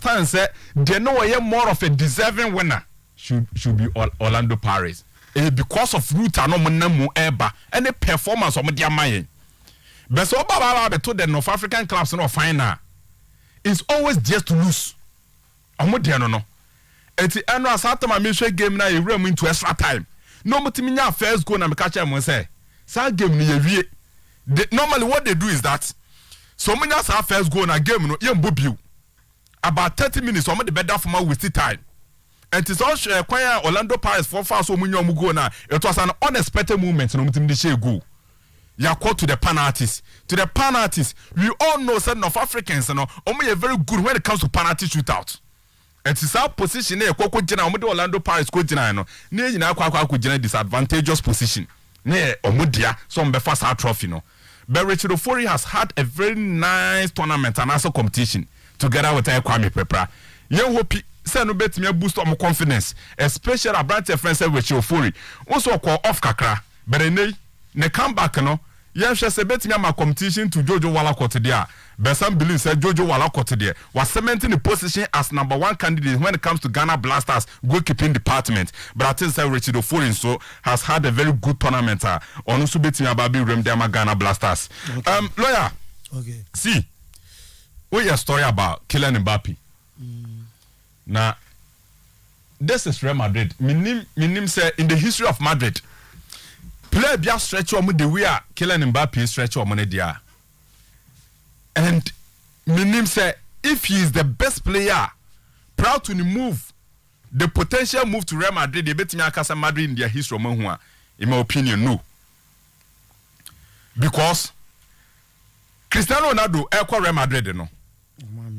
understand say they know more of a deserving winner should be Orlando Pirates. Because of route and no eba any performance of the amaye. But so Baba to the North African clubs no final. It's always just to lose. No. It's the annual Sometymer Otuo game now you run into extra time. No mutiminya first goal na me catch am say. Sa game ni yewie. Normally what they do is that so many sa first goal na game no yembo biu. About 30 minutes some the better for my wasted time. And it's also acquire Orlando Pirates for far so many go now. It was an unexpected moment no mutim de share go. You called to the penalties. To the penalties, we all know certain of Africans no only very good when it comes to penalty shootout. And it's our position there kwako jina omo de Orlando Pirates ko jina no. Ne nyina kwako jina disadvantageous position. Ne omodia so mbefa sa trophy no. But Richard Ofori has had a very nice tournament and also competition together with Kwame Pepra. You hope say no bet me boost my confidence, especially a branch of friends Richard Ofori. Also call off kakra, but ne come back no. Yes, she bet me my competition to Jojo Walakot there. But some believe said Jojo Walakot there was cementing the position as number 1 candidate when it comes to Ghana Blasters goalkeeping department. But I think Richard Ofori so has had a very good tournament. On also bet me about Remdema Ghana Blasters. Okay. Lawyer. Okay. See, what your story about Kylian Mbappe? Now, this is Real Madrid. Minim say in the history of Madrid. Player be stretch omo the way Kylian Mbappe stretch omo ne dia. And minim say if he is the best player, proud to move the potential move to Real Madrid, they bet me akasa Madrid in their history omo in my opinion no. Because Cristiano Ronaldo equal Real Madrid no.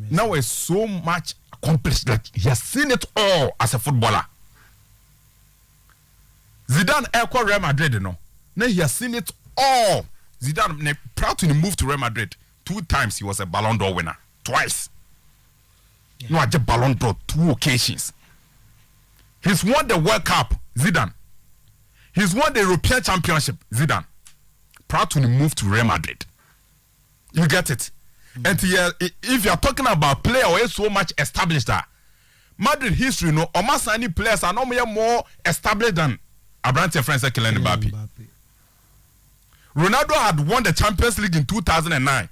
Now is so much accomplished that he has seen it all as a footballer. Zidane equal Real Madrid no. Now he has seen it all. Zidane proud to move to Real Madrid. 2 times he was a Ballon d'Or winner. Twice. Yeah. No, just Ballon d'Or 2 occasions. He's won the World Cup. Zidane. He's won the European Championship. Zidane. Proud to move to Real Madrid. You get it? And if you are talking about player who is so much established that Madrid history, no, almost any players are no more established than Abrante France Kylian Mbappe. Ronaldo had won the Champions League in 2009,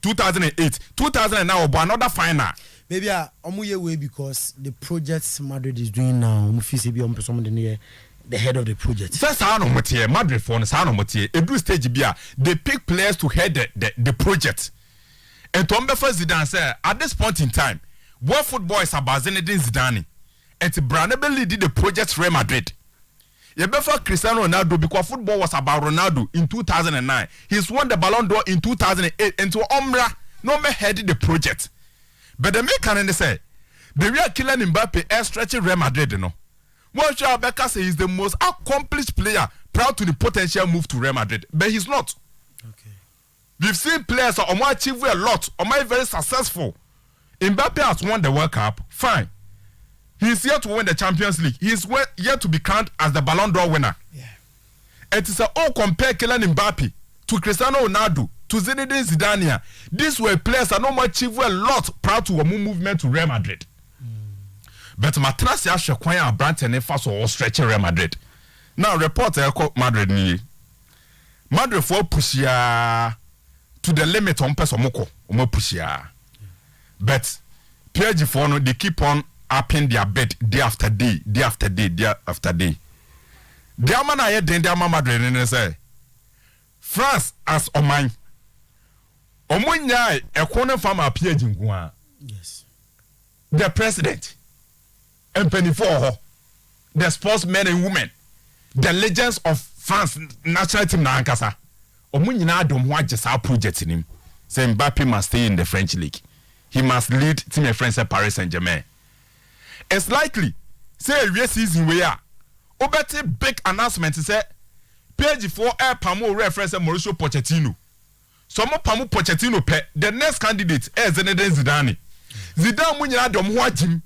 2008, 2009 or another final. Maybe I'm way because the projects Madrid is doing now, the head of the project. First, Madrid for every stage they pick players to head the project. And Tombe Zidane said, at this point in time, what football is about Zinedine Zidane, and Branabel did the project Real Madrid. Before Cristiano Ronaldo, because football was about Ronaldo in 2009. He's won the Ballon d'Or in 2008, and to Omra, no man headed the project. But the man say, the real Kylian Mbappe is stretching Real Madrid, you know. What Becca say is the most accomplished player, proud to the potential move to Real Madrid, but he's not. Okay. We've seen players who are achieve a lot, or very successful. Mbappe has won the World Cup, fine. He's yet to win the Champions League. He's yet to be crowned as the Ballon d'Or winner. Yeah. It is all compare Kylian Mbappe to Cristiano Ronaldo to Zinedine Zidane. These were players that no more achieve a lot proud to a movement to Real Madrid. But Matrasi Ashekwanya Abrante ne faso all stretching Real Madrid. Now report Madrid ni. Madrid for pushia to the limit on pesomoko. Omo pushia. But PSG for no they keep on upping their bet day after day, day after day, day after day. Their man are then their Madrid and say France as Oman. Omunya a corner from our PSG. Yes. The president. And penny for the sportsmen and women, the legends of France national team na ankasa. Omunyina adom ho just our project in him. Say Mbappe must stay in the French league. He must lead team of France at Paris Saint-Germain. It's likely say a season where obeti big announcement say page 4 air pamo reference Mauricio Pochettino. Some pamo Pochettino pe the next candidate is Zinedine Zidane. Zidane munyina adom ho agim.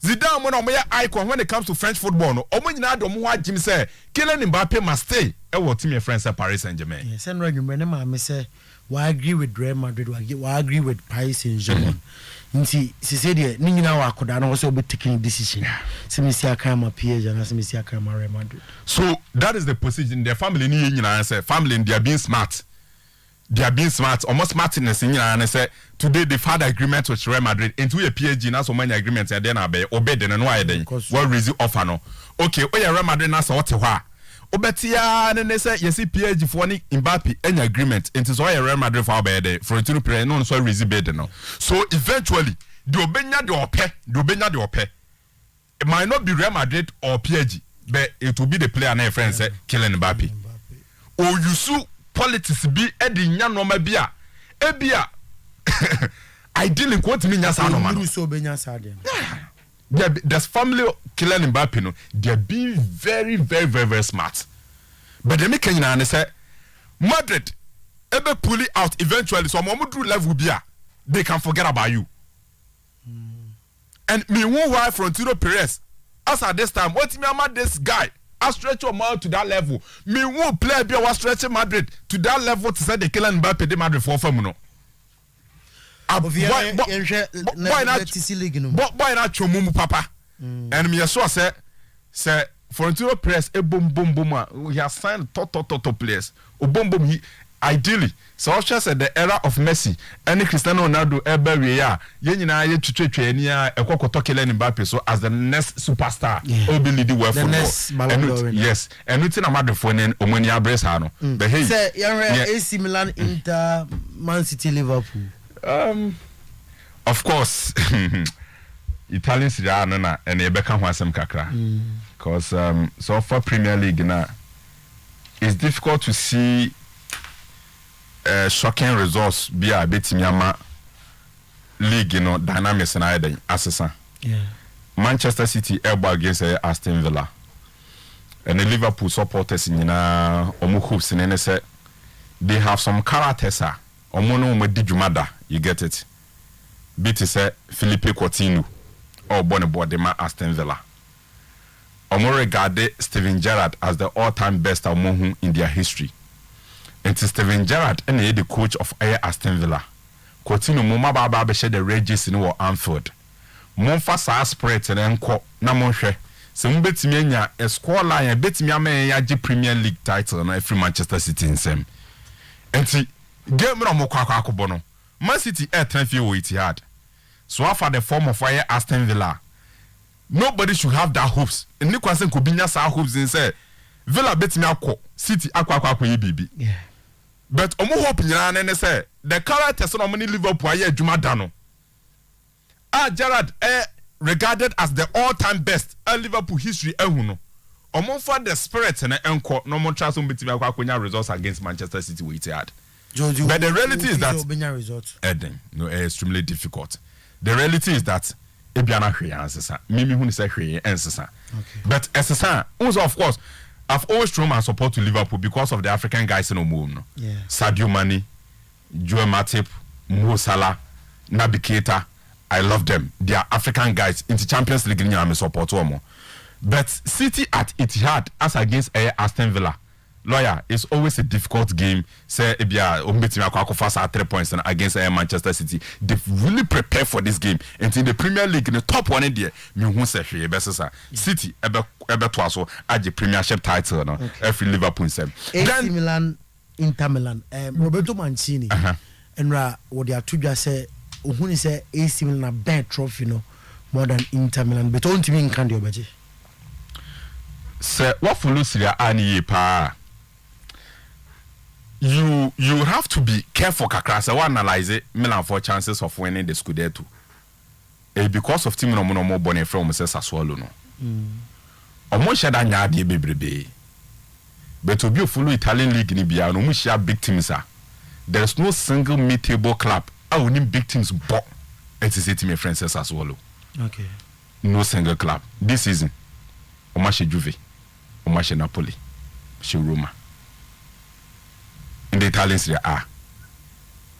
Zidane when omoya icon when it comes to French football no omunyina adom ho agim say Kylian Mbappe must stay e wo team of France at Paris Saint-Germain. Yes, and remember na ma say we agree with Real Madrid, we agree with Paris Saint-Germain. Nti se de ni nyina wa akoda na wo so be taking decision. Se me see aka ma PSG na se me see aka ma Real Madrid. So that is the position the family ni nyina say family they are being smart. They are being smart, almost smartness in and say today they've had agreement with Real Madrid into a PSG now so many agreements and then obey then why then what reason offer no. Okay, Real Madrid na so what wa. Obetia and say yes PSG for ni Mbappe any agreement into so Real Madrid for obey for to play no so reason bed no. So eventually the obenya the ope. It might not be Real Madrid or PSG, but it will be the player and friend say Kylian Mbappe. Or you sue politics be edi nya no ma bia ebia ideally quote me nya sa no ma so be nya sa de there's family Kylian Mbappe no they are being very smart but they make nyina say Madrid ebe pull it out eventually so mo do level bia they can forget about you and me who why Florentino Perez as at this time what me am this guy I stretch your mouth to that level. Me won't play be was stretching Madrid to that level to say the Kylian Mbappe de Madrid for no. Why not chomumu papa? And me so say Florentino Perez e boom he has signed top players. O boom he ideally so I said the era of Messi and Cristiano Ronaldo ebe we ya ye nyina ye twetwe ani a ekokoto Kylian Mbappe so as the next superstar obi lead the world football yes and it's na madefo ne omani abresa no but hey say AC Milan Inter Man City Liverpool of course Italian Serie A na and e beka ho asem kakra because so for Premier League na it's difficult to see shocking results be a bit ama league dynamics na eden asesa Manchester City elbow against Aston Villa and the Liverpool supporters nyina omo hopes ne say they have some characters omo no di dwumada you get it bit say Philippe Coutinho or Bonne Aston Villa omo regard Steven Gerrard as the all-time best among in their history. And Steven Gerrard and the coach of Aston Villa. Coutinho moma baba be share the Regis in Anfield. Monfa sa spirit and enko na monhwe. Se mbetimi anya a score line betimi ama ya Premier League title na every Manchester City nsem. Enti game no mokwa akobo no. Man City transfer wo Etihad. So after the form of Aston Villa. Nobody should have that hopes. And ni kwanse ko binya sa hopes in say Villa betimi akọ City akwa yibibi. Yeah. But omo hope nyana ne say the characters no many Liverpool aye adwuma da no. Gerrard regarded as the all-time best Liverpool history ehu no. Omo for the spirit na enko no mo try so betimi akwa results against Manchester City we had. But the reality is that extremely difficult. The reality is that ebiana hwe ansesa. Mimi hu ni say hwe ensesa. But esesa also of course I've always shown my support to Liverpool because of the African guys in Omo. Yeah. Sadio Mane, Joe Matip, Mo Salah, Naby Keita. I love them. They are African guys in the Champions League. I'm support Omo. But City at Etihad as against Aston Villa. Lawyer, it's always a difficult game. Say Ebia Ombetimi akwa 3 points against Manchester City. They've really prepared for this game. And in the Premier League, in the top one in there, me who say City ebe twaso aje Premiership title no. Every Liverpool nsem. AC Milan, Inter Milan. Roberto Mancini. Enra what they are to say ohuni say AC Milan na better trophy no more than Inter Milan. But on TV nkan de obeje. Say what follow Serie A ni pa. You have to be careful kakra say one analyze Milan for chances of winning the Scudetto. Because of team no more bonne from say Sassuolo no. Omo shada nya de bebrebe. But to be a full Italian league ni bia no mu share big teams are. There is no single mid-table club owning big teams but it is team friends Sassuolo. Okay. No single club this season. Omo she Juve, Omo she Napoli, she Roma. In the Italian Serie A.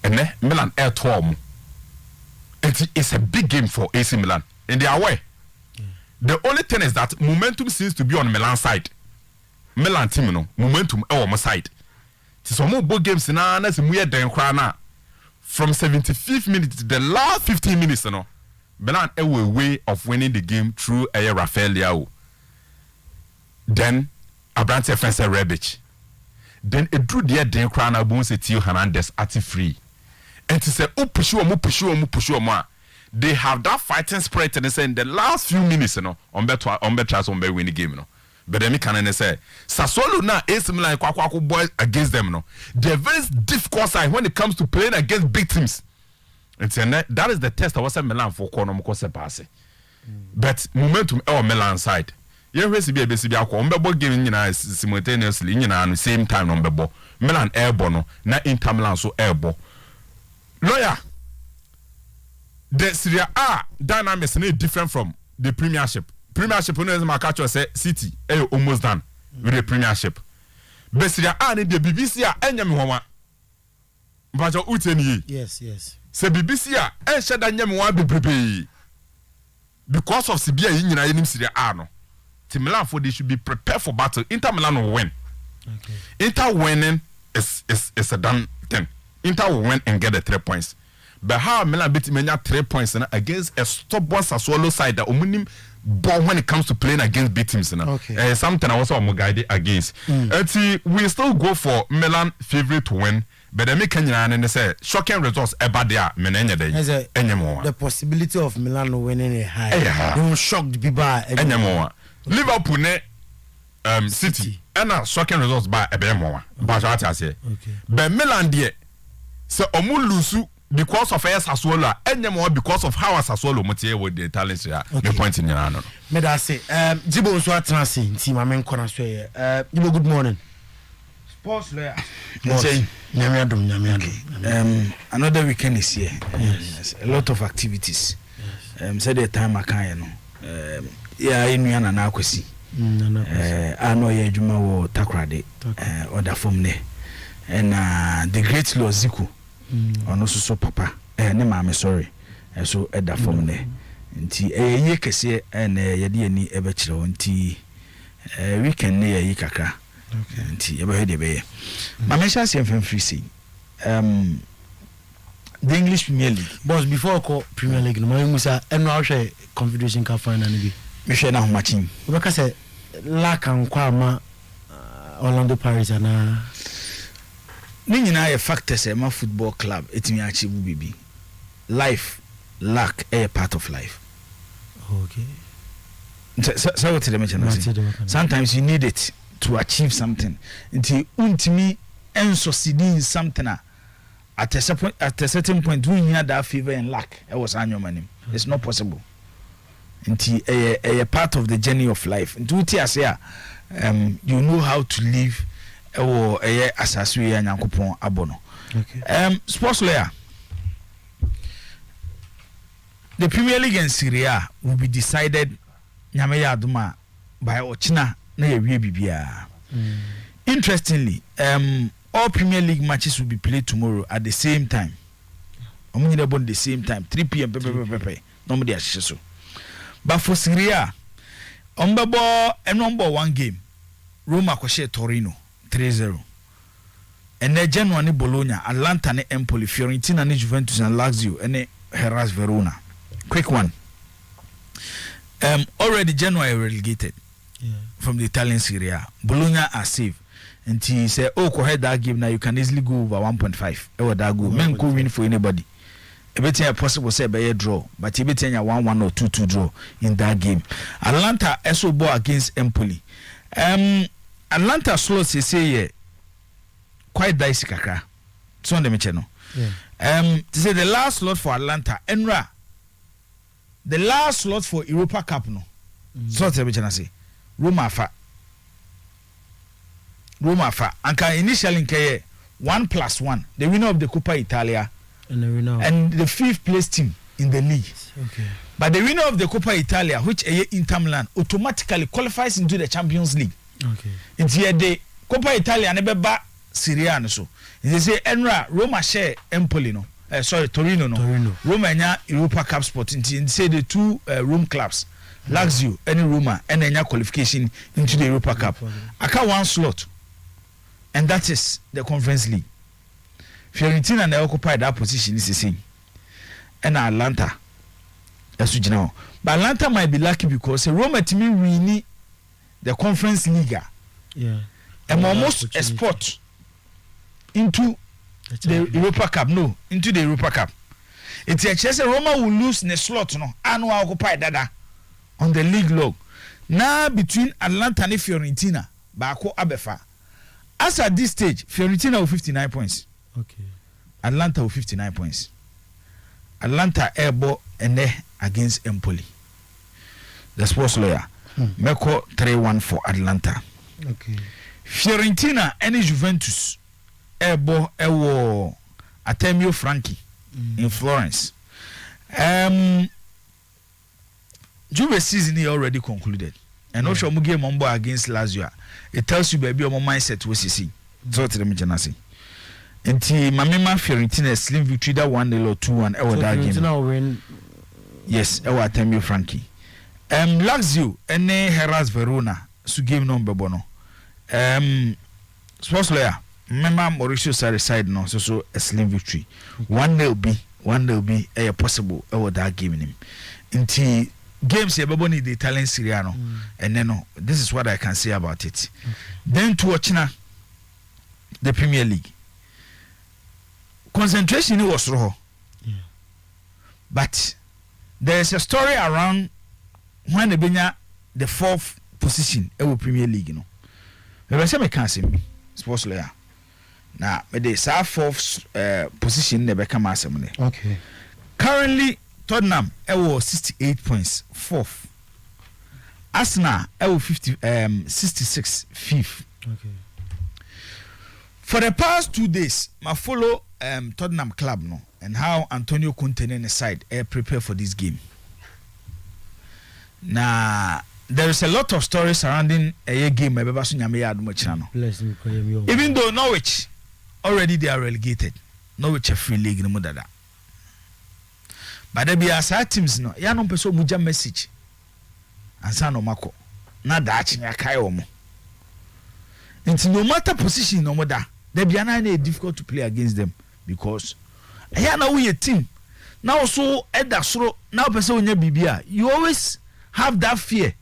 And Milan air torm. It's a big game for AC Milan. And they are away. The only thing is that momentum seems to be on Milan side. Milan team no momentum on my side. some more games na na se mu ye den kra na from 75th minute to the last 15 minutes no Milan a way of winning the game through a Rafael Leao. Then Abrante Fence Rebic. Then it drew the den kra na bon se Tio Hernandez at free. And to say push you. They have that fighting spirit and they say in the last few minutes on better win the game But then me can say Sassuolo now AC Milan kwakwaku boys against them They're very difficult side when it comes to playing against big teams. And that is the test I was at Milan for Konomoko Sepase. But momentum Milan side. You will see be akwa game simultaneously in same time on bebo. Milan airborne na Inter Milan so airborne. Lawyer, the Serie A dynamics is different from the Premiership. Premiership, you know, my catcher say City, almost done with the Premiership. But Serie A need the BBC and Yamwa. But you uteni. Yes. Say BBC and said that Yamwa be because of CBA in United Serie A no. Team Milan for they should be prepared for battle. Inter Milan will win. Okay. Inter winning is a done thing. Inter will win and get the 3 points. But how Milan beat Mania 3 points against a stubborn Sassuolo side that Omunim ball when it comes to playing against big teams. Okay. Something I was also guided against. We still go for Milan favorite to win. But the American and they say shocking results about there anymore. The possibility of Milan winning a high. They will shock the people anymore. Liverpool City and shocking results by a bit more. But I say, but Milan dear, so Omulusu because of Sassuolo and more because of how Sassuolo motive with the talents here. The point in your honor. May I say, Jibo Swatransi, team, I mean, Jibo, good morning. Sports lawyer. Another weekend is here. Yes. A lot of activities. Say the time I can, yeah, in Yana Nakwesi. I know ye Juma wo Takrade, order from there. And the great Lord Ziku, or no so papa, name I'm sorry, so at that from there. Nti ye kese yedi ni ebechiro nti weekend ne ye kakra. Okay. Nti ebe hede be. Ma mention say free say. The English Premier League. Boss before I call Premier League, no musa eno ahwe Confederation Cup final ni bi. Me hwe na homachim. We ka say lack and kwama Orlando Pirates na ni nyina ye factors e ma football club etimi achieve bibi. Life lack a part of life. Okay. So what the mention sometimes you need it to achieve something. Until untimi succeeding something at a certain point we need that favor and luck. It was annual money. It's not possible. Until a part of the journey of life. Until you know how to live or a asasui and yankopon abono. Okay. Sports lawyer. The Premier League and Serie A will be decided Nyame Aduma by Ochina na yewie bibia. Interestingly, all Premier League matches will be played tomorrow at the same time. Omunyina bon the same time, 3 p.m. Nobody has so. But for Serie A, ombabo number 1 game. Roma kwashe Torino 3-0. And then Genoa ni Bologna, Atalanta ni Empoli, Fiorentina ni Juventus and Lazio and Hellas Verona. Quick one. Already Genoa are relegated from the Italian Serie A. Bologna are safe. And he said, oh, go ahead that game now. You can easily go over 1.5. Ever that go. Men could win for anybody. Everything possible say by a draw, but everything a 1-1 or 2-2 draw in that game. Atalanta also ball against Empoli. Atalanta slots say quite dicey kakra. So on the channel. To say the last slot for Atalanta, Enra. The last slot for Europa Cup no. So tell me say Roma fa. Anka initially nke 1+1. The winner of the Coppa Italia and the 5th place team in the league. Okay. But the winner of the Coppa Italia, which Inter Milan, automatically qualifies into the Champions League. Okay. It's here the Coppa Italia never ba Serie A so. They say Enra Roma share Empoli no. Torino no. Roma nya Europa Cup spot in say the 2 Rome clubs, Lazio and Roma and nya qualification into the Europa Cup. Aka 1 slot. and that is the Conference League. Fiorentina na occupy that position is the same, and Atlanta as you know, but Atlanta might be lucky because Roma to me really the Conference League, and almost export into the Europa Cup. No, into the Europa Cup. It's a Roma will lose in the slot, no, and will occupy that on the league log. Now between Atlanta and Fiorentina, Bako Abefa. As at this stage, Fiorentina with 59 points. Okay. Atlanta with 59 points. Atlanta airball and against Empoli. The sports lawyer. Meko 3-1 for Atlanta. Okay. Fiorentina and Juventus airball ewo Artemio Franchi in Florence. Juve season is already concluded. And also mu game on against Lazio. It tells you baby your mindset was see. So to them janasi. Enti Mamema Fiorentina slim victory that 1-0 or 2-1 ewo that game. Fiorentina win. Yes, ewo Artemio Franchi. Lazio ene Hellas Verona su game number bono. Sports lawyer. Remember Mauricio Sarri side no so a slim victory. 1-0 be a possible ewo that game in him. Enti games everybody the Italian Serie A no, and then no, this is what I can say about it. Then to watch now the Premier League. Concentration was raw. But there is a story around when they benya the 4th position in Premier League, you know. Maybe say me can say me sports lawyer. Now, but the 4th position never come as me. Okay. Currently Tottenham ewo 68 points 4th. Arsenal ewo 66 5th. Okay. For the past 2 days, I follow Tottenham club no and how Antonio Conte and the side prepare for this game. Now there is a lot of stories surrounding a game. Even though Norwich already they are relegated, Norwich a free league no more. But there be as teams no ya no person muja message ansa no mako na da achinya kai omo nti no matter position no moda there be na difficult to play against them because ya na we a team now so eda soro now person onya bibia you always have that fear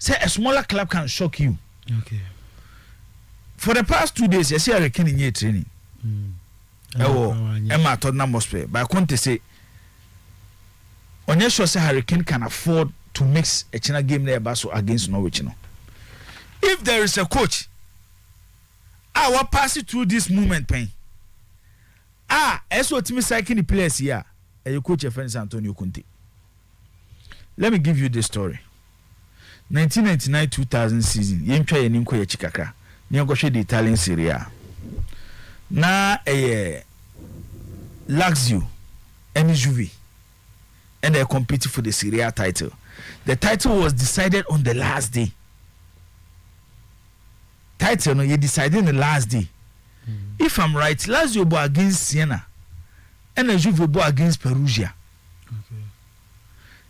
say a smaller club can shock you. Okay. For the past 2 days you see I can in training Emma Tottenham Hotspur but I want to say Onyesho say Hurricane can afford to mix a China game there basso against Norwich. No. If there is a coach, I will pass it through this moment pain. As what me cycling the players here, and you coach your friend Antonio Conte. Let me give you this story. 1999-2000 season, Yemcha Yeninko Yachikaka, Nyangoshe the Italian Serie A. Na Lazio and Juve. And they're competing for the Serie A title. The title was decided on the last day. Title, no, you decided on the last day. If I'm right, Lazio go against Siena, and the Juve go against Perugia. Okay.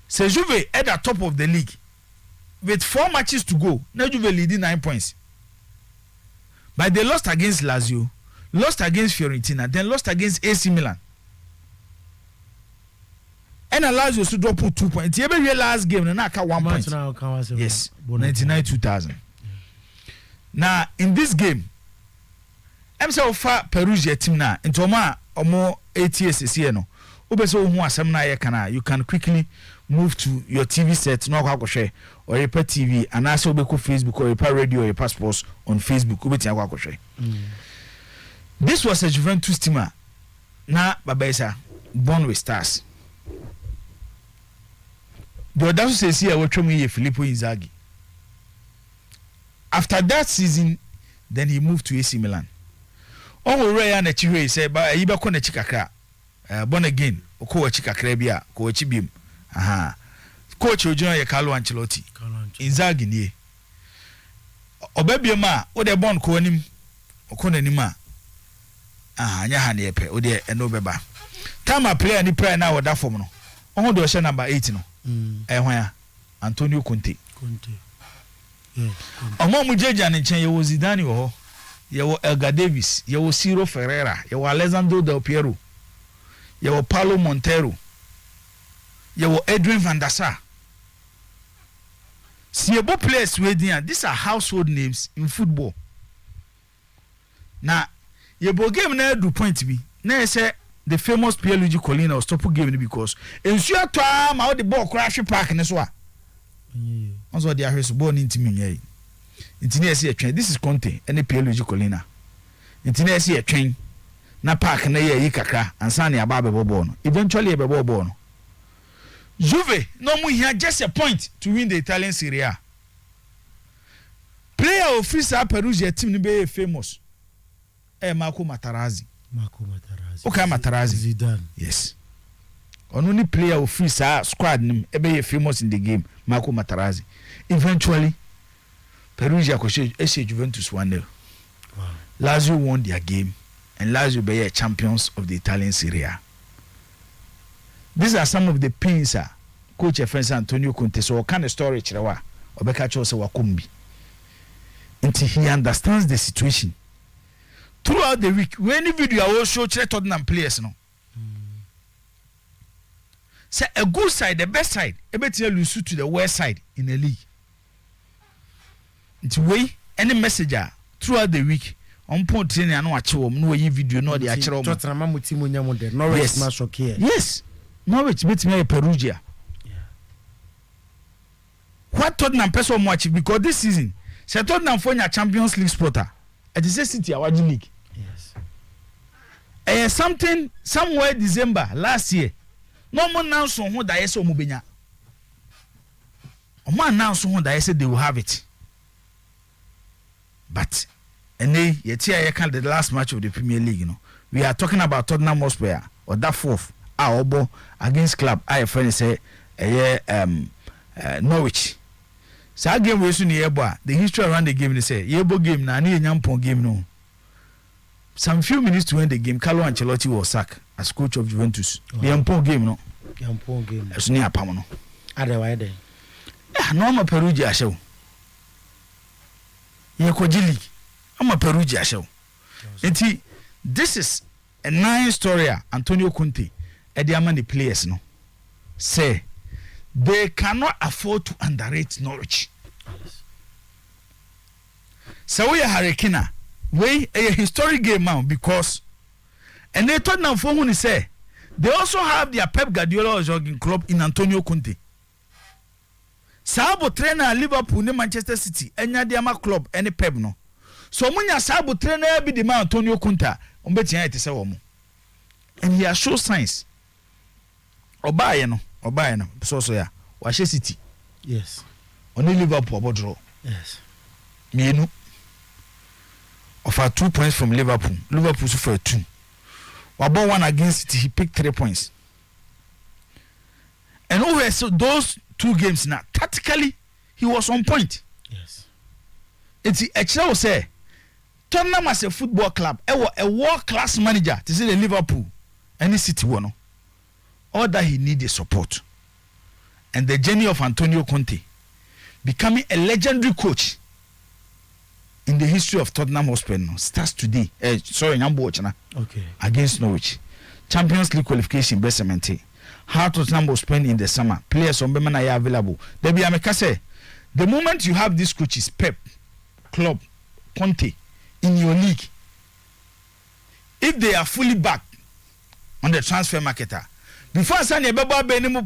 So Juve at the top of the league, with 4 matches to go. Now Juve leading 9 points. But they lost against Lazio, lost against Fiorentina, then lost against AC Milan. And allows you to drop 2 points. You ever real last game and not 1 point. Yes, 99-2000. Now in this game, I'm so far Perugia team now into more 8 years this year no. You can quickly move to your TV set, no share or your TV, and also be Facebook or your radio or your passports on Facebook. This was a Juventus team. Now Babesa born with stars. The Audace says here, we're trying Filippo Inzaghi. After that season, then he moved to AC Milan. Oh, Ray and Chihwe said, but you back on a chikaka. Born again, Oko Chikakra Bia, Coach Bim. Aha. Coach Ojoy Carlo Ancelotti. Inzaghi nie. Obebioma, o de born Konim, Okonanima. Nyahani epe, o de enobeba. Time I play any prayer now with that form. Oh, do a number 8 no. Antonio Conte. Yeah. Omo mujeja ne chen ye wo Zidane wo. Yewo Elga Davis, yewo Ciro Ferreira, yewo Alessandro Del Piero, yewo Paulo Montero, yewo Edwin van der Sar. Siebo players waiting, these are household names in football. Now, yebo game na do point me. Na say the famous Pierluigi Collina was stop game because ensure to ma the ball crash park ne so a. Also they are born into me nyai. Intini ese atwen, this is Conte and Pierluigi Collina. Intini ese atwen na park na ye yi kakra ansa na aba bebo ball no. Eventually e bebo ball no. Juve no mu here just a point to win the Italian Serie A. Player of Frisa Perugia team ni be famous. Marco Materazzi. Okay, Materazzi. Zidane. Yes. Only player of Frisa squad nim be famous in the game. Marco Materazzi. Eventually, Perugia coached Juventus 1-0. Wow. Lazio won their game, and Lazio be champions of the Italian Serie A. These are some of the pains Coach Efense Antonio Conte so kind of story chirewa obeka cho se wakumbi. Until he understands the situation. Throughout the week, when the video I will show Tottenham players no. Say a good side, the best side, ebetia lose to the worst side in the league. It's way any messenger throughout the week on point training and watch no video no the achiro. Tottenham mutimu nyamo de Norwich match okay. Yes. Norwich beat me Perugia. Yeah. What Tottenham person watch because this season, say Tottenham for your Champions League spotter. At the City Award League. Yes. Something somewhere December last year. No more now so who that so mubenya. O man now so who that said they will have it. But and they yet here the last match of the Premier League, you know. We are talking about Tottenham Hotspur or that fourth. Obo against club I friend say Norwich. So game we soon the history around the game they say Yebo game na ni Acheampong game no. Some few minutes to end the game, Carlo Ancelotti was sacked as coach of Juventus. The Acheampong game no. Acheampong game. Eso ni apam no. Ade why dey? No ma Perugia show. Ye koji league. I'm a Perugia show. Enti this is a nice story Antonio Conte. The players no say they cannot afford to underrate Norwich. Yes. So we are Hurricane. We a historic game now because and they told them for who say they also have their Pep Guardiola jogging club in Antonio Conte. Sabo trainer Liverpool ne Manchester City enya diama club any Pep no. So munya Sabo trainer be the man Antonio Conte ombetia ete se wo mo. And he has shown signs. Obaye no so ya Washe City. Yes. Only Liverpool draw. Yes. Mienu offer 2 points from Liverpool so for 2 wabon one against City he picked 3 points and over so those 2 games now tactically he was on point. Yes. It's actually say Tottenham as a football club a world class manager to say the Liverpool any City one. All that he needs is support. And the journey of Antonio Conte becoming a legendary coach in the history of Tottenham Hotspur starts today. Okay. Against Norwich. Champions League qualification best cemented. How Tottenham Hotspur in the summer. Players on Bemana are available. Debbie Amekase, the moment you have these coaches, Pep, Club, Conte, in your league, if they are fully backed on the transfer market, before Sunday, Baba Benimo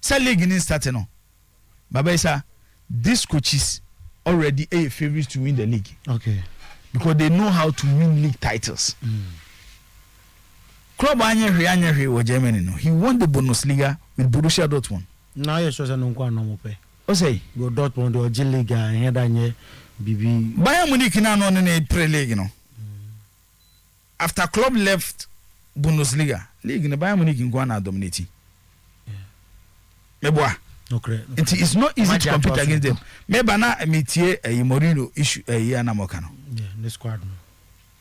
say league in starting no. Baba isa these coaches already a favorites to win the league. Okay. Because they know how to win league titles. Club Anya was Germany no. He won the Bundesliga with Borussia Dortmund. Now you show no kwa no mo pe. O say go Dortmund or G League here danye bibi. Bayern Munich na no na pre league no. After club left Bundesliga, league in the Bayern Munich in Guana dominating. Meboa. Okay. It's not easy to compete against them. Maybe na metie a Mourinho issue a year na mokano. Yeah, the squad.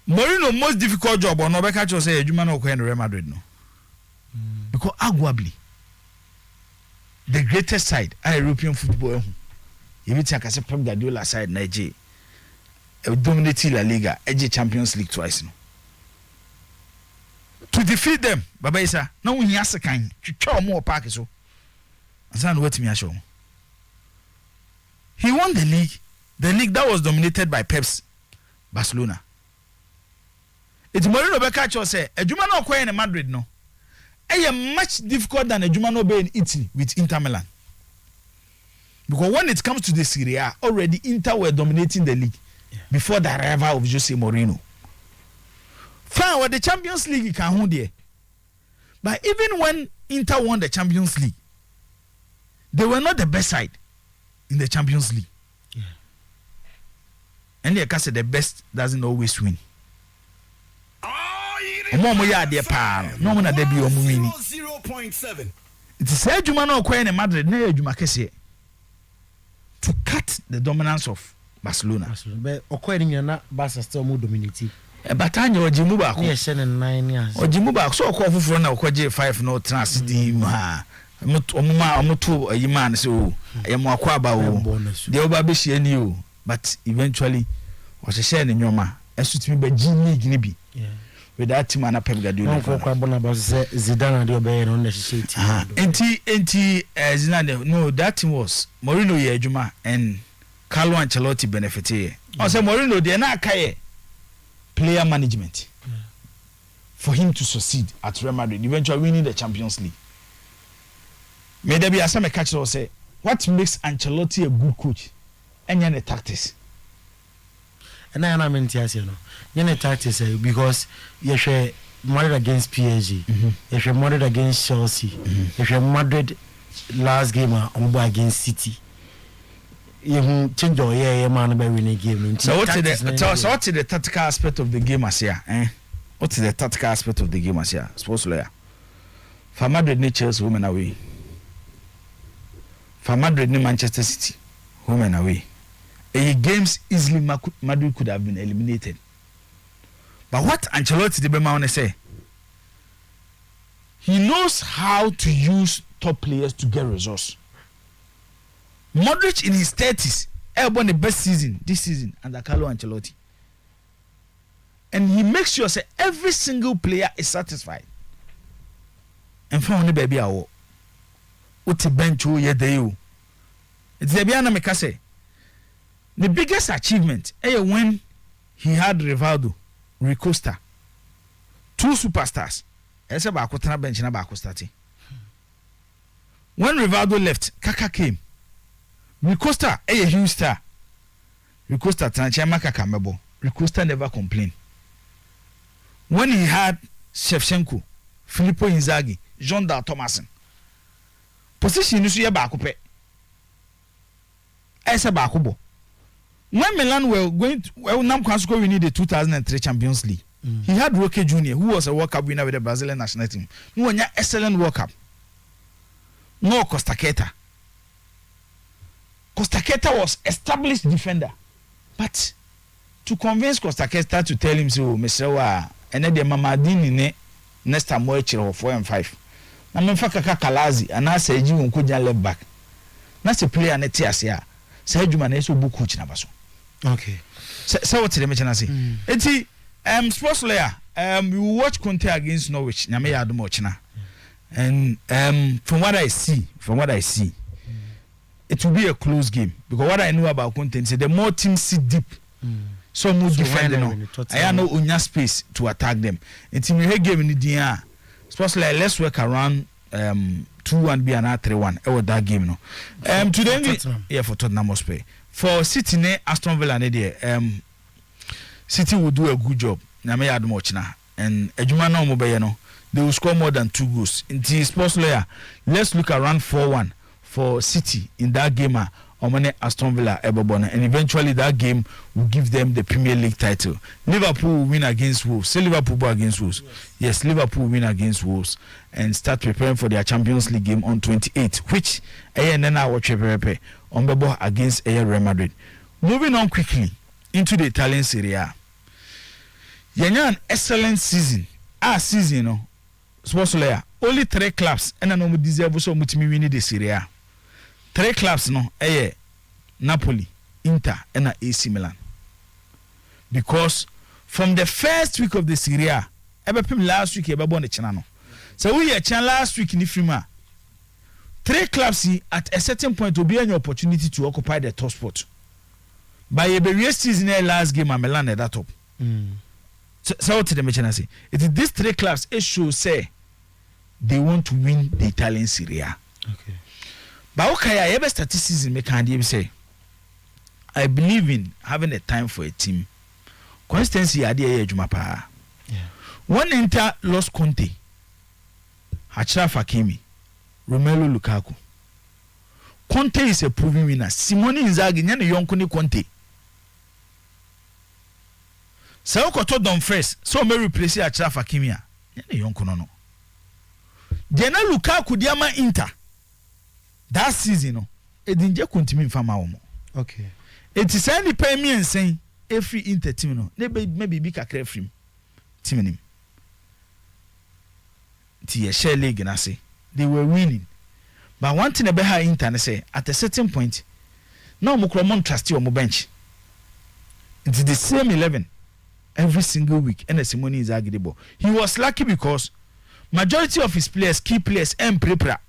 Mourinho most difficult job on Obeka cho say Ejuma no ko Real Madrid no. Because arguably the greatest side European football. If it's like Pep Guardiola side Nigeria. dominating La Liga, edge Champions League twice. No. To defeat them, Baba Isa, no one has a kind. Chucha more park so. Azan wait me show. He won the league that was dominated by Pep's Barcelona. It's Mourinho Bekacho say, "Ejuma no kway in Madrid no. Much difficult than Ejuma no be in Italy with Inter Milan. Because when it comes to the Serie A, already Inter were dominating the league before the arrival of Jose Mourinho. Fine, what the Champions League can hold there. But even when Inter won the Champions League, they were not the best side in the Champions League. Yeah. And like I said, the best doesn't always win. No one at debut or movie. It is said Juma no in Madrid, no Juma Kessie. To cut the dominance of Barcelona. But according to not Barca still more dominating. But I know Jimuba. Yes, 9 years. Or Jimuba, so call for now, J5 no transiting. Omutu a man so I am Wakwaba, the Obabishi and you, but eventually was a share in your ma. As to me by Jimmy Gnibi. With that team and a Pep Guardiola. Zidane and the Obayan on the city. Zidane, no, that team was Mourinho Yejuma and Carlo Ancelotti benefited. I said Mourinho, they are not player management for him to succeed at Real Madrid, eventually winning the Champions League. May there be a some catch or say what makes Ancelotti a good coach and the tactics. And I am in Tias, tactics because you share Madrid against PSG, you share Madrid against Chelsea, you share Madrid last game against City. You change your man by winning game. So what's the tactical aspect of the game as here? What's the tactical aspect of the game as here? Sports lawyer. For Madrid Nature's women away. For Madrid ni Manchester City, home and away. Games easily Madrid could have been eliminated. But what Ancelotti the Bema wanna say? He knows how to use top players to get results. Modric in his 30s, won the best season this season under Carlo Ancelotti. And he makes sure say every single player is satisfied. And from the baby awo. Uti bench ye deyo. It's the biana me say. The biggest achievement when he had Rivaldo, Rui Costa, 2 superstars. Ese ba akotana bench na ba akostati. When Rivaldo left, Kaka came. Rui Costa a huge star. Rui Costa tranchema Kaka mebo. Rui Costa never complained. When he had Shevchenko, Filippo Inzaghi, Jean Dal Thomason, position is here back up. Esa back up. When Milan were going to win the 2003 Champions League, he had Roque Jr., who was a World Cup winner with the Brazilian national team. Who won an excellent World Cup. No Costa Queta. Costa Queta was established defender, but to convince Costa Queta to tell him so, Mr. Wa, and then the Mamadini ne next time more 4 and 5. Na memfa kaka Kalazi and I say you nkoja left back. Na se player na tias ya. Say Juma na so bu coach na baso. Okay. So what the mention say? Enti sports layer we watch Conte against Norwich. Nyame ya adom ochina. And from what I see, it will be a close game because what I know about Conte is the more teams sit deep. So more defending. I have no unya space to attack them. Enti me game in the sports layer let's work around 2-1 be another 3-1 e that game no today for Tottenham Hotspur for City ne Aston Villa ne there City will do a good job na me adom ochina and adwuma na omo be no they will score more than 2 goals in the sports layer. Let's look around 4-1 for City in that game Omane Aston Villa Ebobona, and eventually that game will give them the Premier League title. Liverpool will win against Wolves. Say Liverpool against Wolves. Yes, Liverpool will win against Wolves and start preparing for their Champions League game on 28th, which Nena watch on against Real Madrid. Moving on quickly into the Italian Serie A. An excellent season. Season, no. Sports layer. Only 3 clubs and I know deserve so much me winning the Serie A. 3 clubs no Napoli, Inter and AC Milan. because from the first week of the Serie A, ebepim last week ebebo ne chena no. So we ye chen last week ni frima. 3 clubs at a certain point will be an opportunity to occupy the top spot. By a very season last game and Milan at that top. So what did the mention say? It is these 3 clubs it should say they want to win the Italian Serie A. Okay. But okay, I ever statistics in me say I believe in having a time for a team. Constancy idea Jumapa. Yeah. One Inter lost Conte, Achraf Hakimi, Romelu Lukaku. Conte is a proven winner. Simone Inzaghi nyane yonkuni Conte. Sa okoto don first, so me replace Achraf Hakimi a nyane yonkuno no. Jena Lukaku diama Inter. That season no, edinje kontimi mfama wo mo. Okay. It is any pay me and saying every Inter team no, maybe be kakra free team nim. Ti share league na say they were winning. But one thing about Inter say at a certain point, no mo trust you on bench. It's the same 11 every single week. And Simone Inzaghi the ball. He was lucky because majority of his players, key players, and prepare.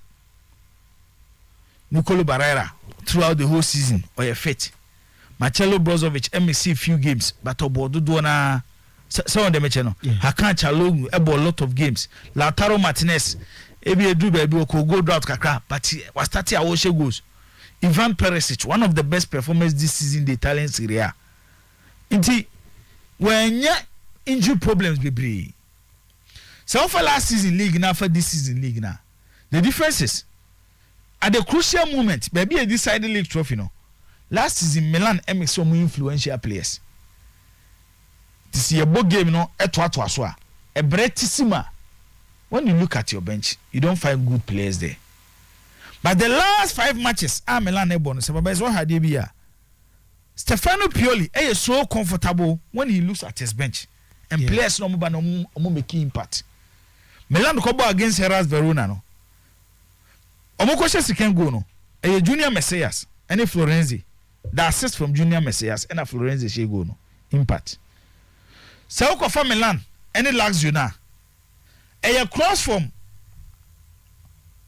Nicolo Barrera throughout the whole season or a fit. Marcelo Brozovic MSC few games, but Obodo Dona some of them channel. Hakan Chalong a lot of games. Lautaro Martinez ebi edu baby ko go drought kakra, but was starting awoshe goals. Ivan Perisic, one of the best performers this season in the Italian Serie A. Inti when injury problems be. So for last season league now for this season league now. The difference is at the crucial moment, baby a decided league trophy no. Last season Milan mix some influential players. This year ball game no eto so a bretissima. When you look at your bench, you don't find good players there. But the last 5 matches, Milan ebon se baba is what had be here. Stefano Pioli is so comfortable when he looks at his bench and players no mo make impact. Milan ko ball against Hellas Verona no. Omo question second goal no. Junior Messias and Florenzi. The assist from Junior Messias and Florenzi she go no. Impact. So ko for Milan any Lazio na. A cross from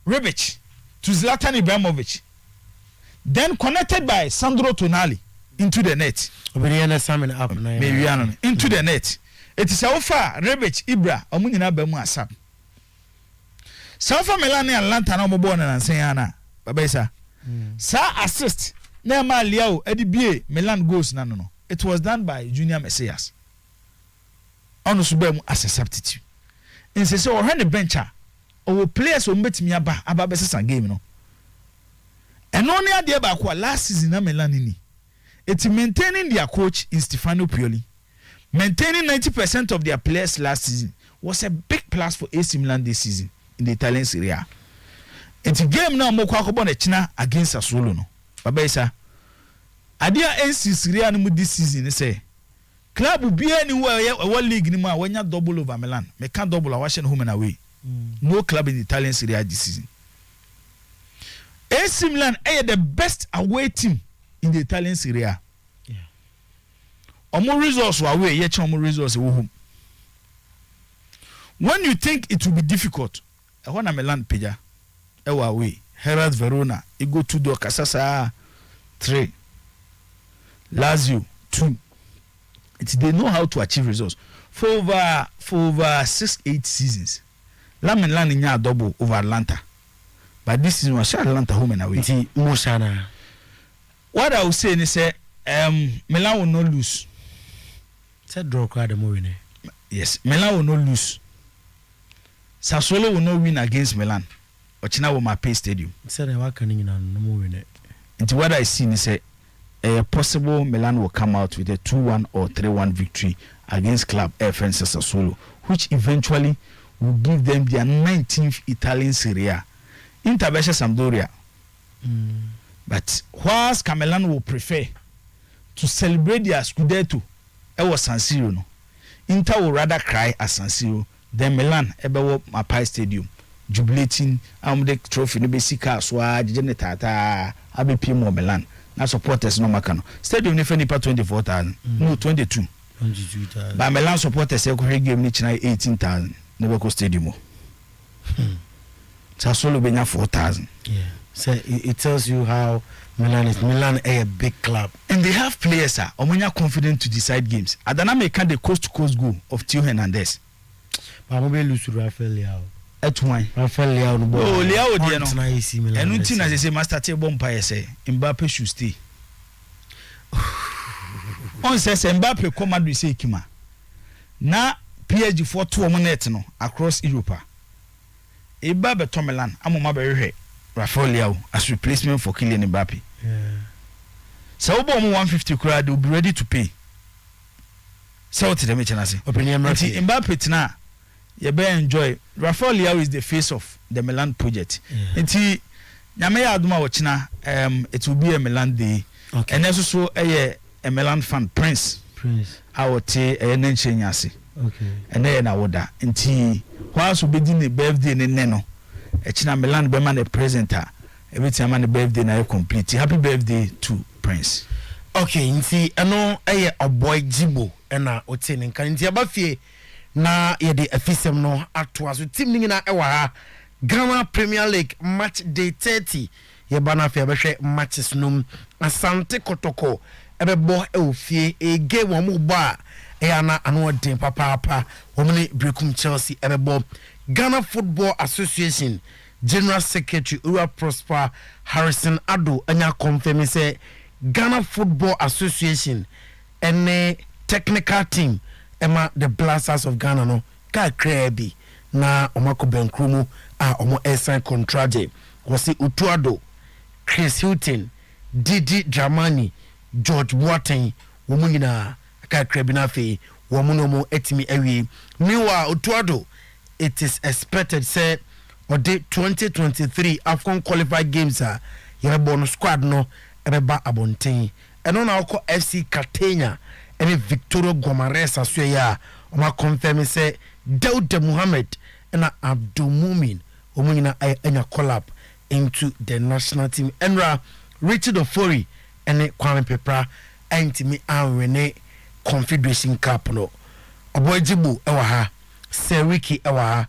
Rebic to Zlatan Ibrahimovic, then connected by Sandro Tonali into the net. Into the net. It is how far Rebic Ibra Omunina Bemu Asap. So far Milan and Atlanta no more and sayana. Babesa. Sa assist. Nema Liao Eddie Milan goes no. It was done by Junior Messias. Onusubemu as a substitute. In say so when the bencher or players will meet me about best game no. And only at the back last season Milan ni. It's maintaining their coach in Stefano Pioli. Maintaining 90% of their players last season was a big plus for AC Milan this season in the Italian Serie A. It's a game now mo kwa ko China against Sassuolo no. Baba isa. Adia NC Serie A no this season say club will be anywhere one league ni ma when you double over Milan. Me can't double Washington home and away. No club in the Italian Serie A this season. AC Milan are the best away team in the Italian Serie A. Yeah. Omo results were away, yet omo results were home. When you think it will be difficult, I want Milan peja. Ewa away. Hellas Verona, you go 2 door Casasa 3. Lazio 2. They know how to achieve results for over 6-8 seasons. Milan in double over Atlanta, but this season was Atlanta home and away. What I will say is Milan will not lose. Said draw card moving. Yes, Milan will not lose. Sassuolo will not win against Milan. Ochina will pay stadium. Said I work on moving. Into what I see is a possible Milan will come out with a 2-1 or 3-1 victory against club FN Sassuolo, which eventually will give them their 19th Italian Serie A. Inter versus Sampdoria. But whilst Milan will prefer to celebrate their Scudetto, it was San Siro. No? Inter will rather cry at San Siro than Milan ever Mapai Stadium, jubilating the trophy no be sika swa genetata abe pimo Milan. Na supporters no makano. Stadium ni feni pa 24,000. No 22. 22,000. But Milan supporters say ko game ni china 18,000 never go stadium. Sassuolo benya 4,000. Yeah. So it tells you how Milan is. Milan is a big club. And they have players omunya confident to decide games. Adana make the coast to coast goal of Theo Hernandez. But I'm lose to Rafael Leao. At one. Rafael Leao no ball. Oh, Leao dey no. And until as they say master table umpire say Mbappe should stay. On says Mbappe come Madrid say kima. Na PSG for 2 minutes no across Europe. Mbappe to Milan amoma be hwe Rafael Leao as replacement for Kylian Mbappe. Yeah. So obo 150 crowd will be ready to pay. So what them chana say? Opinion Mbappe tina you better enjoy. Rafael Leao is the face of the Milan project. Nti nyame ya aduma wochina it will be a Milan day. Okay. And also a Milan fan Prince. I would say a nenchenyase. Okay. And then I would nti whilst we be the birthday ne neno. Echina Milan be man the presenter. Every time man the birthday na complete. Happy birthday to Prince. Okay, nti eno a boy Jibo na ote ne nkan nti abafie na ye de afisem no atoa so team ni na ewa ha Ghana Premier League match day 30 ye bana fe behwe matches num Asante Kotoko ebebo ofie e game wo mo bo a na ano den papa wo ne Brekum Chelsea ebebo Ghana Football Association General Secretary Ura Prosper Harrison Ado anya confirm say Ghana Football Association and technical team ema the Blasters of Ghana no ka krebi na omako benkrumu a omo sign contract wasi Utuado, Chris Hilton, Didi Dramani, George Boateng womu nyina ka krebi na fe womu no mo etimi awie. Meanwhile Utuado, it is expected say on the 2023 AFCON qualified games yɛbɔ squad no ɛbɛba abɔnten ɛno na ɔkɔ FC Catania ɛne Victorio Gomares aso ya ɔma confirm say Dauda Muhammad ɛna Abdul Mumin ɔmo nyina anya collab into the national team. Enra Richard Ofori ɛne Kwame Pepra ɛntimi anwene Confederation Cup no ɔbɔ Jibu ɛwɔ ha Seriki ɛwɔ ha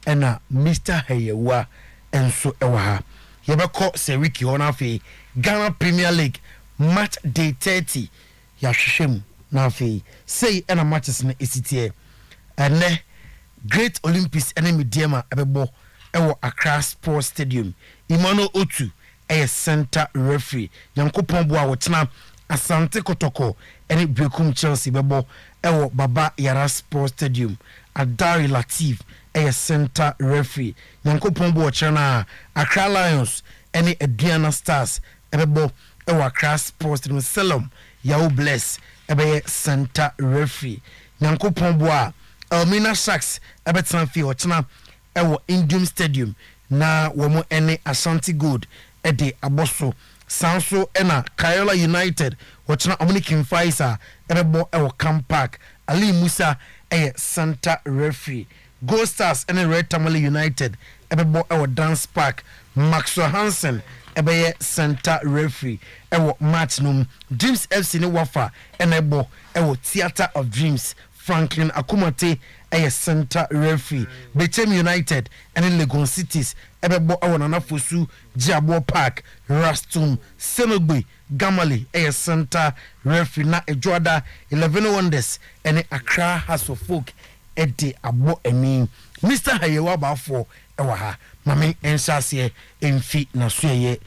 ɛna Mr. Hayewa enso ɛwɔ ha yɛbɛkɔ Seriki hɔ na afei Ghana Premier League match day 30 yɛahwehwɛ na afei sei ɛna matches no ɛsitie ɛnɛ Great Olympics ɛne Mediama ɛbɛbɔ ɛwɔ Accra Sports Stadium. Emmanuel Otu ɛyɛ center referee. Nyankopɔn bo a wɔtena Asante Kotoko ɛne Brekum Chelsea bɛbɔ ɛwɔ Baba Yara Sports Stadium. Adari Latif ɛyɛ center referee. Nyankopɔn bo wɔkyerɛ na Accra Lions ɛne Aduana Stars ɛbɛbɔ ɛwɔ Accra Sports Stadium. Salom Yao Bless ɛbɛyɛ center referee. Nyankopɔn bo a Elmina Sharks ɛbɛtena fi wɔkyena ɛwɔ Indium Stadium na wɔn ɛne Ashanti Gold ɛde abɔso sanso ɛna Kayola United wɔkyena ɔmo Kimfaisa ɛbɛbɔ ɛwɔ Camp Park. Ali Musa ɛyɛ center referee. Gold Stars ɛne Red Tamale United ɛbɛbɔ ɛwɔ Dance Park. Maxwell Hansen ɛbɛyɛ center referee ɛwɔ match no. Dreams FC ne Wafa ɛna ɛbɔ ɛwɔ Theatre of Dreams. Franklin Akumate ɛyɛ center referee. Bechem United ɛne Legon Cities ɛbɛbɔ ɛwɔ Nana Fosu Jiabo Park. Rastum Senogbe Gamale ɛyɛ center referee na Ejoada 11 Wonders ɛne Accra House of Folk ɛde abo ɛni. Mr. Hayewa Bafo ɛwɔ ha mame ɛnhyɛaseɛ ɛmfi na so ɛyɛ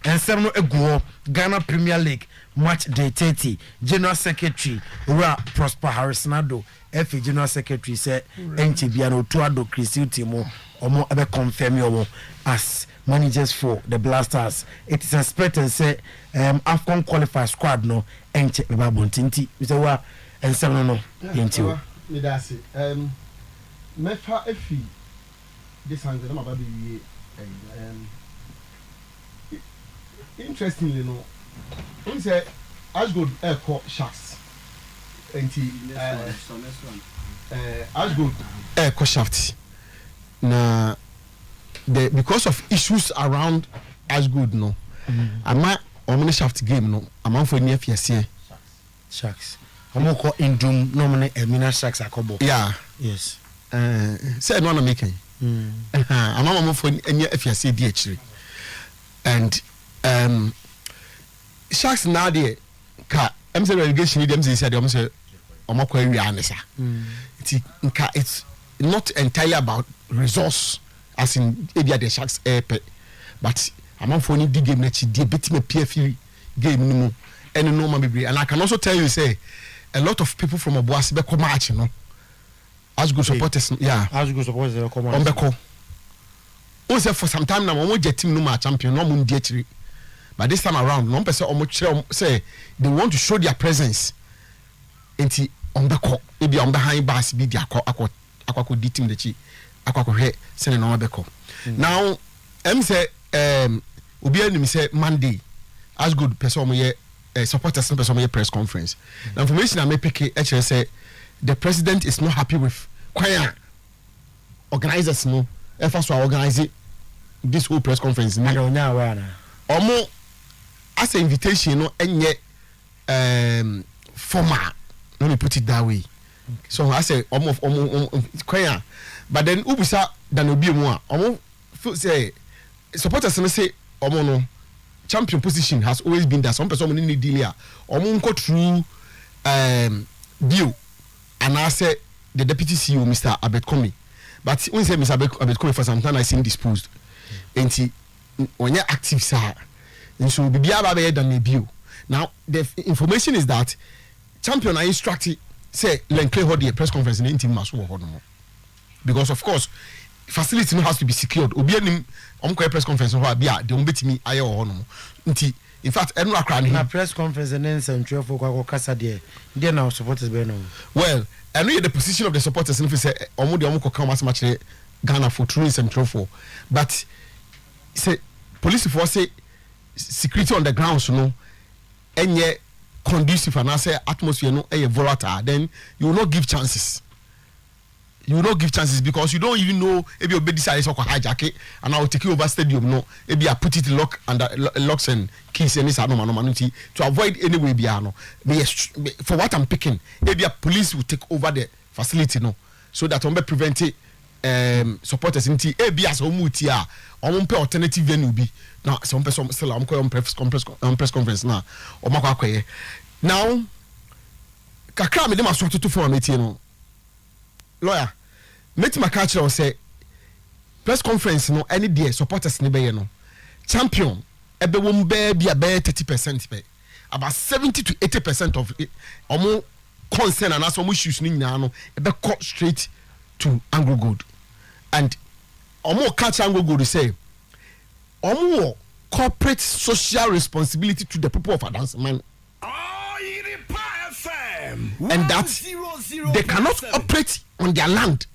ensem no eguo Ghana Premier League match day 30 General Secretary Ura Prosper Harrisonado FA General Secretary say enche bia no Otuado Christian team omo ebe confirm yo as managers for the Blasters. It is expected say AFCON qualifier squad no enche beba bontinti say wa ensem no yenti me da say mefa efi this hands na ba be interestingly no we say Ashgold Echo Shafts Ashgold Echo Shafts na the because of issues around Ashgold ama omni shaft game no amanfo ni afiase Sharks Omoko Indum nomine Emina Sharks akobo. Yeah. Yes. Say no na making. Amama for any if you say di actually. And Sharks now there ka say relegation dem say dem say omako area anesa. It's not entirely about resource as in area the Sharks but among for any game na chi dey bit me PFU game no and no man be. And I can also tell you say a lot of people from Obuasi be come match, you know. As good supporters, yeah. As good supporters they come on beko. O say for some time now we get team no match champion no mun dey chiri. But this time around no person say they want to show their presence. Enti on beko e be on behind bars be dia akwa di team de chi akwa hwe say no beko. Now say obi anim say Monday as good person we supporters and person press conference. The information I may pick actually say the president is not happy with choir organizers no efforts to organize this whole press conference. Omo as an invitation no enye formal. Let me put it that way. So I say omo choir, but then ubisa than obi mu a omo say supporters no say omo no champion position has always been that some person need deal here or go through deal and I say the deputy CEO Mr. Abetkomi, but when say Mr. Abetkomi for some time I seen disposed and he when you're active sir and so be than maybe now the information is that champion I instructed say Lenkle hold the press conference in team must work on because of course facility has to be secured obi anim press conference ho bia de betimi aye ho no nti in fact enu akra ne na press conference and then central for kasa de now supporters be no well enu the position of the supporters no say omo de come as much Ghana for true central for but say police force say security on the grounds no enye conducive and say atmosphere no volatile then you will not give chances. You will not give chances because you don't even know if you decide to hijack it and I will take you over stadium. No, maybe I put it lock under locks and keys and this to avoid any way beyond. For what I'm picking, maybe a police will take over the facility no, so that we prevent supporters in maybe as omutia or alternative venue be now some person still on press conference now or now kakra me dem asoto to for meeting no. Lawyer, make my culture say press conference no any day supporters ni be no champion ebe won be 30% be about 70 to 80% of omo concern and as omo issues ni nyina no ebe cut straight to Anglo Gold and omo catch Anglo Gold say omo corporate social responsibility to the people of Adanseman. And that they cannot operate on their land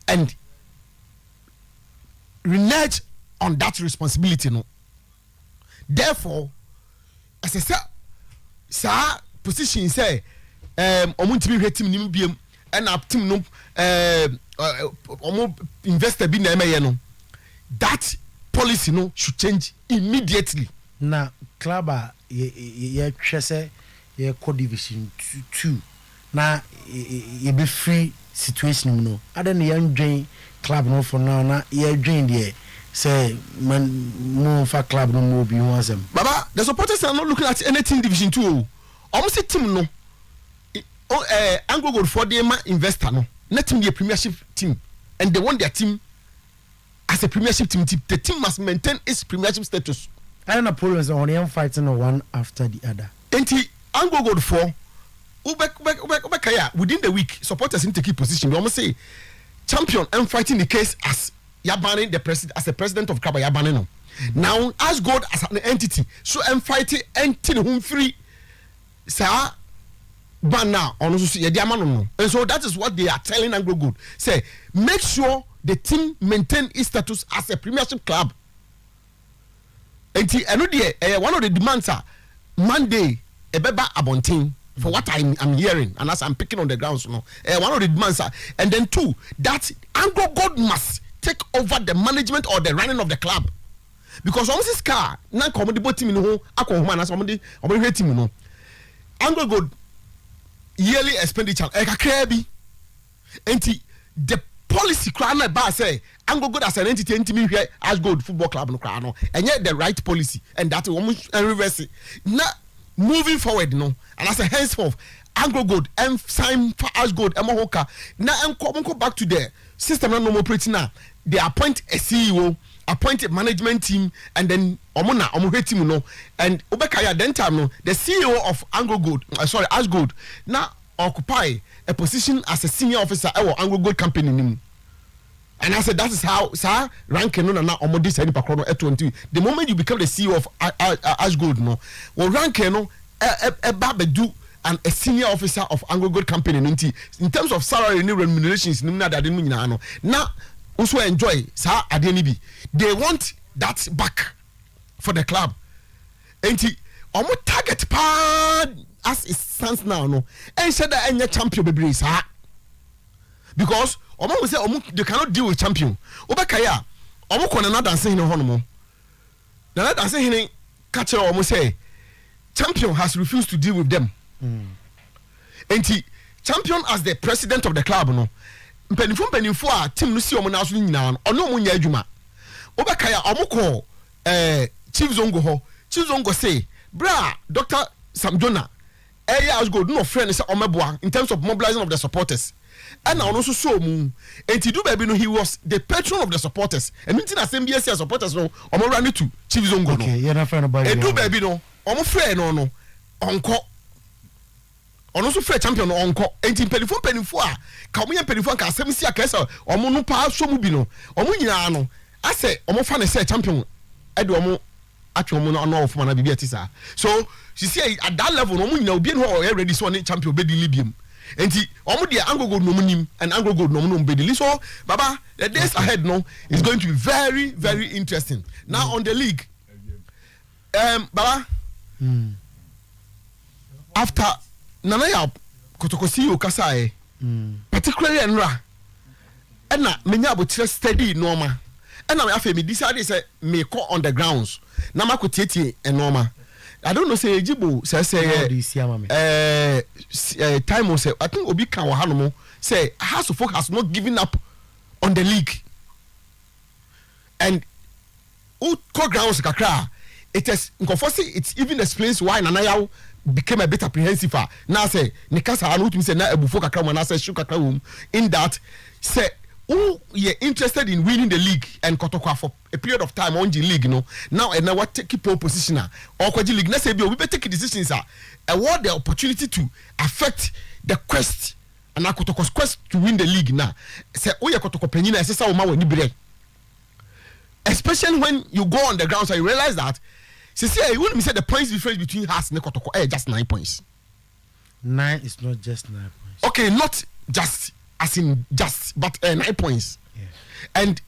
and renege on that responsibility no. Therefore as I say sa position say omuntimi hwetim nim biem and up team no investor bi na emeye no that policy no should change immediately. Na club ye twese ye code division 2 na ye be free situation no adan ye ndwen club no for now na ye dwen there say man mo fa club no mo bi ho asem baba the supporters are not looking at anything division 2 almost team no Anglo Gold for the investor no let team be a premiership team and they want their team as a premiership team. The team must maintain its premiership status. I don't know Poland's on fighting one after the other. Anglo Gold for within the week supporters in take position. We almost say champion and fighting the case as Yabani the president as the president of Kraba Yabani no. Now as God as an entity so I'm fighting entity whom free sir ban now on no. And so that is what they are telling Anglo Gold. Say make sure the team maintain its status as a premiership club. And one of the demands are Monday ebeba abontin for what I'm hearing and as I'm picking on the grounds no. One of the demands are and then two that Anglo Gold must take over the management or the running of the club because once this car na come the team no akọ home na somebody team no Anglo Gold yearly expenditure kakra bi enti the policy kra na ba say Anglo Gold as an entity ntimi hwe as Gold Football Club no kra no enye the right policy and that we reverse it. Now moving forward no and as a henceforth Anglo Gold and sign for as Gold Emohoka now and come back to the system no more operating now. They appoint a CEO, appoint a management team, and then omo team no and obekaya then time no the CEO of Anglo Gold as Gold now occupy a position as a senior officer at Anglo Gold company nim. And I said that is how sir ranking no na omo this any pakro no at 20. The moment you become the CEO of as Gold no, well ranking no do and a senior officer of Anglo Gold company in terms of salary and remunerations na that no now also enjoy sir adeni they want that back for the club enti omo target pa as it stands now no and said that any champion be sir because omo will say omo they cannot deal with champion obekaya omo kona na dance hin ho no mo na dance hin catch omo say champion has refused to deal with them. Enti champion as the president of the club no mpanifo a team no si omo na so nyina no ono omo nya adwuma obekaya omo ko chief zongo say bra Dr. Samjona as Gold no friend say omeboa in terms of mobilizing of the supporters and now also so mu enti do baby no he was the patron of the supporters and meeting assembly supporters no omo run to chief zongo no okay you na friend about do baby no omo friend no onko ono so free champion no onko enti penifo a ka omo yan penifo ka asem si akesa omo no pa so mu bi no omo nyina no ase omo fa ne say champion e de omo atwe omo no of mana bibia tisa so she say at that level omo nyina obi no already so ne champion be di libium enti omo de Anglo Gold no nim and Anglo Gold no be di so baba the days ahead no is going to be very very interesting now on the league baba after nana ya kotokosi okasa particularly enra ena menya abotire steady normal ena me afa me decide say me call on the grounds na makotietie normal I don't know say ejibo say time say I think obi kan wa hanomo say House of Folk has not given up on the league and who call grounds kakra it is it even explains why nana ya became a bit apprehensive now say nikasa anu to say na ebufo kakra mo na say shu kakra wom in that say who you interested in winning the league and kotokwa for a period of time on the league no now and now what take pole position or kwaji league na say we be take decisions award the opportunity to affect the quest and kotokwa's quest to win the league now say o ye kotokwa penyina esesa o ma wani bere especially when you go on the ground so you realize that see you wouldn't say the points difference between us and Kotoko just 9 points. 9 is not just 9 points. Okay, not just as in just, but 9 points. Yes. And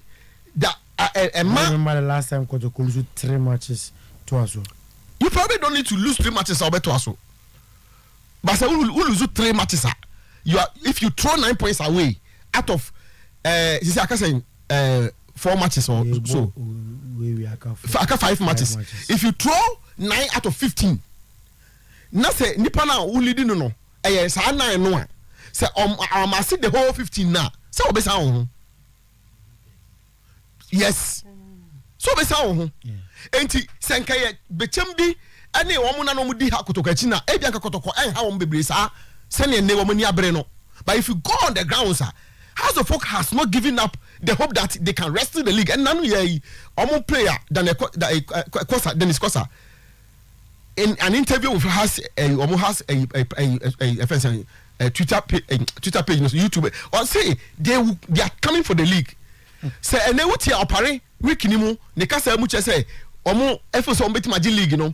the I remember the last time Kotoko lose 3 matches to us. You probably don't need to lose 3 matches or better also. But say we lose 3 matches. You are if you throw 9 points away out of I can say 4 matches or so. I can 5 matches. If you throw 9 out of 15, na say nipa na who leading no say 9 no say I see the whole 15 now. Say obesa ho. Yes. So obesa ho. Enti senkaye bechem bi ene wo mo na no mo di ha kotokachi na e bia kotoko en ha wo bebre sa se ne wo mo ni abre no. But if you go on the ground sir, House of Folk has not given up the hope that they can wrestle the league. And none ye omo player than Dennis Kosa in an interview with has a Twitter page, YouTube, or say they are coming for the league. Say and they would hear opare wikinimu nekasa muche say omo efo so mbeti maji league no.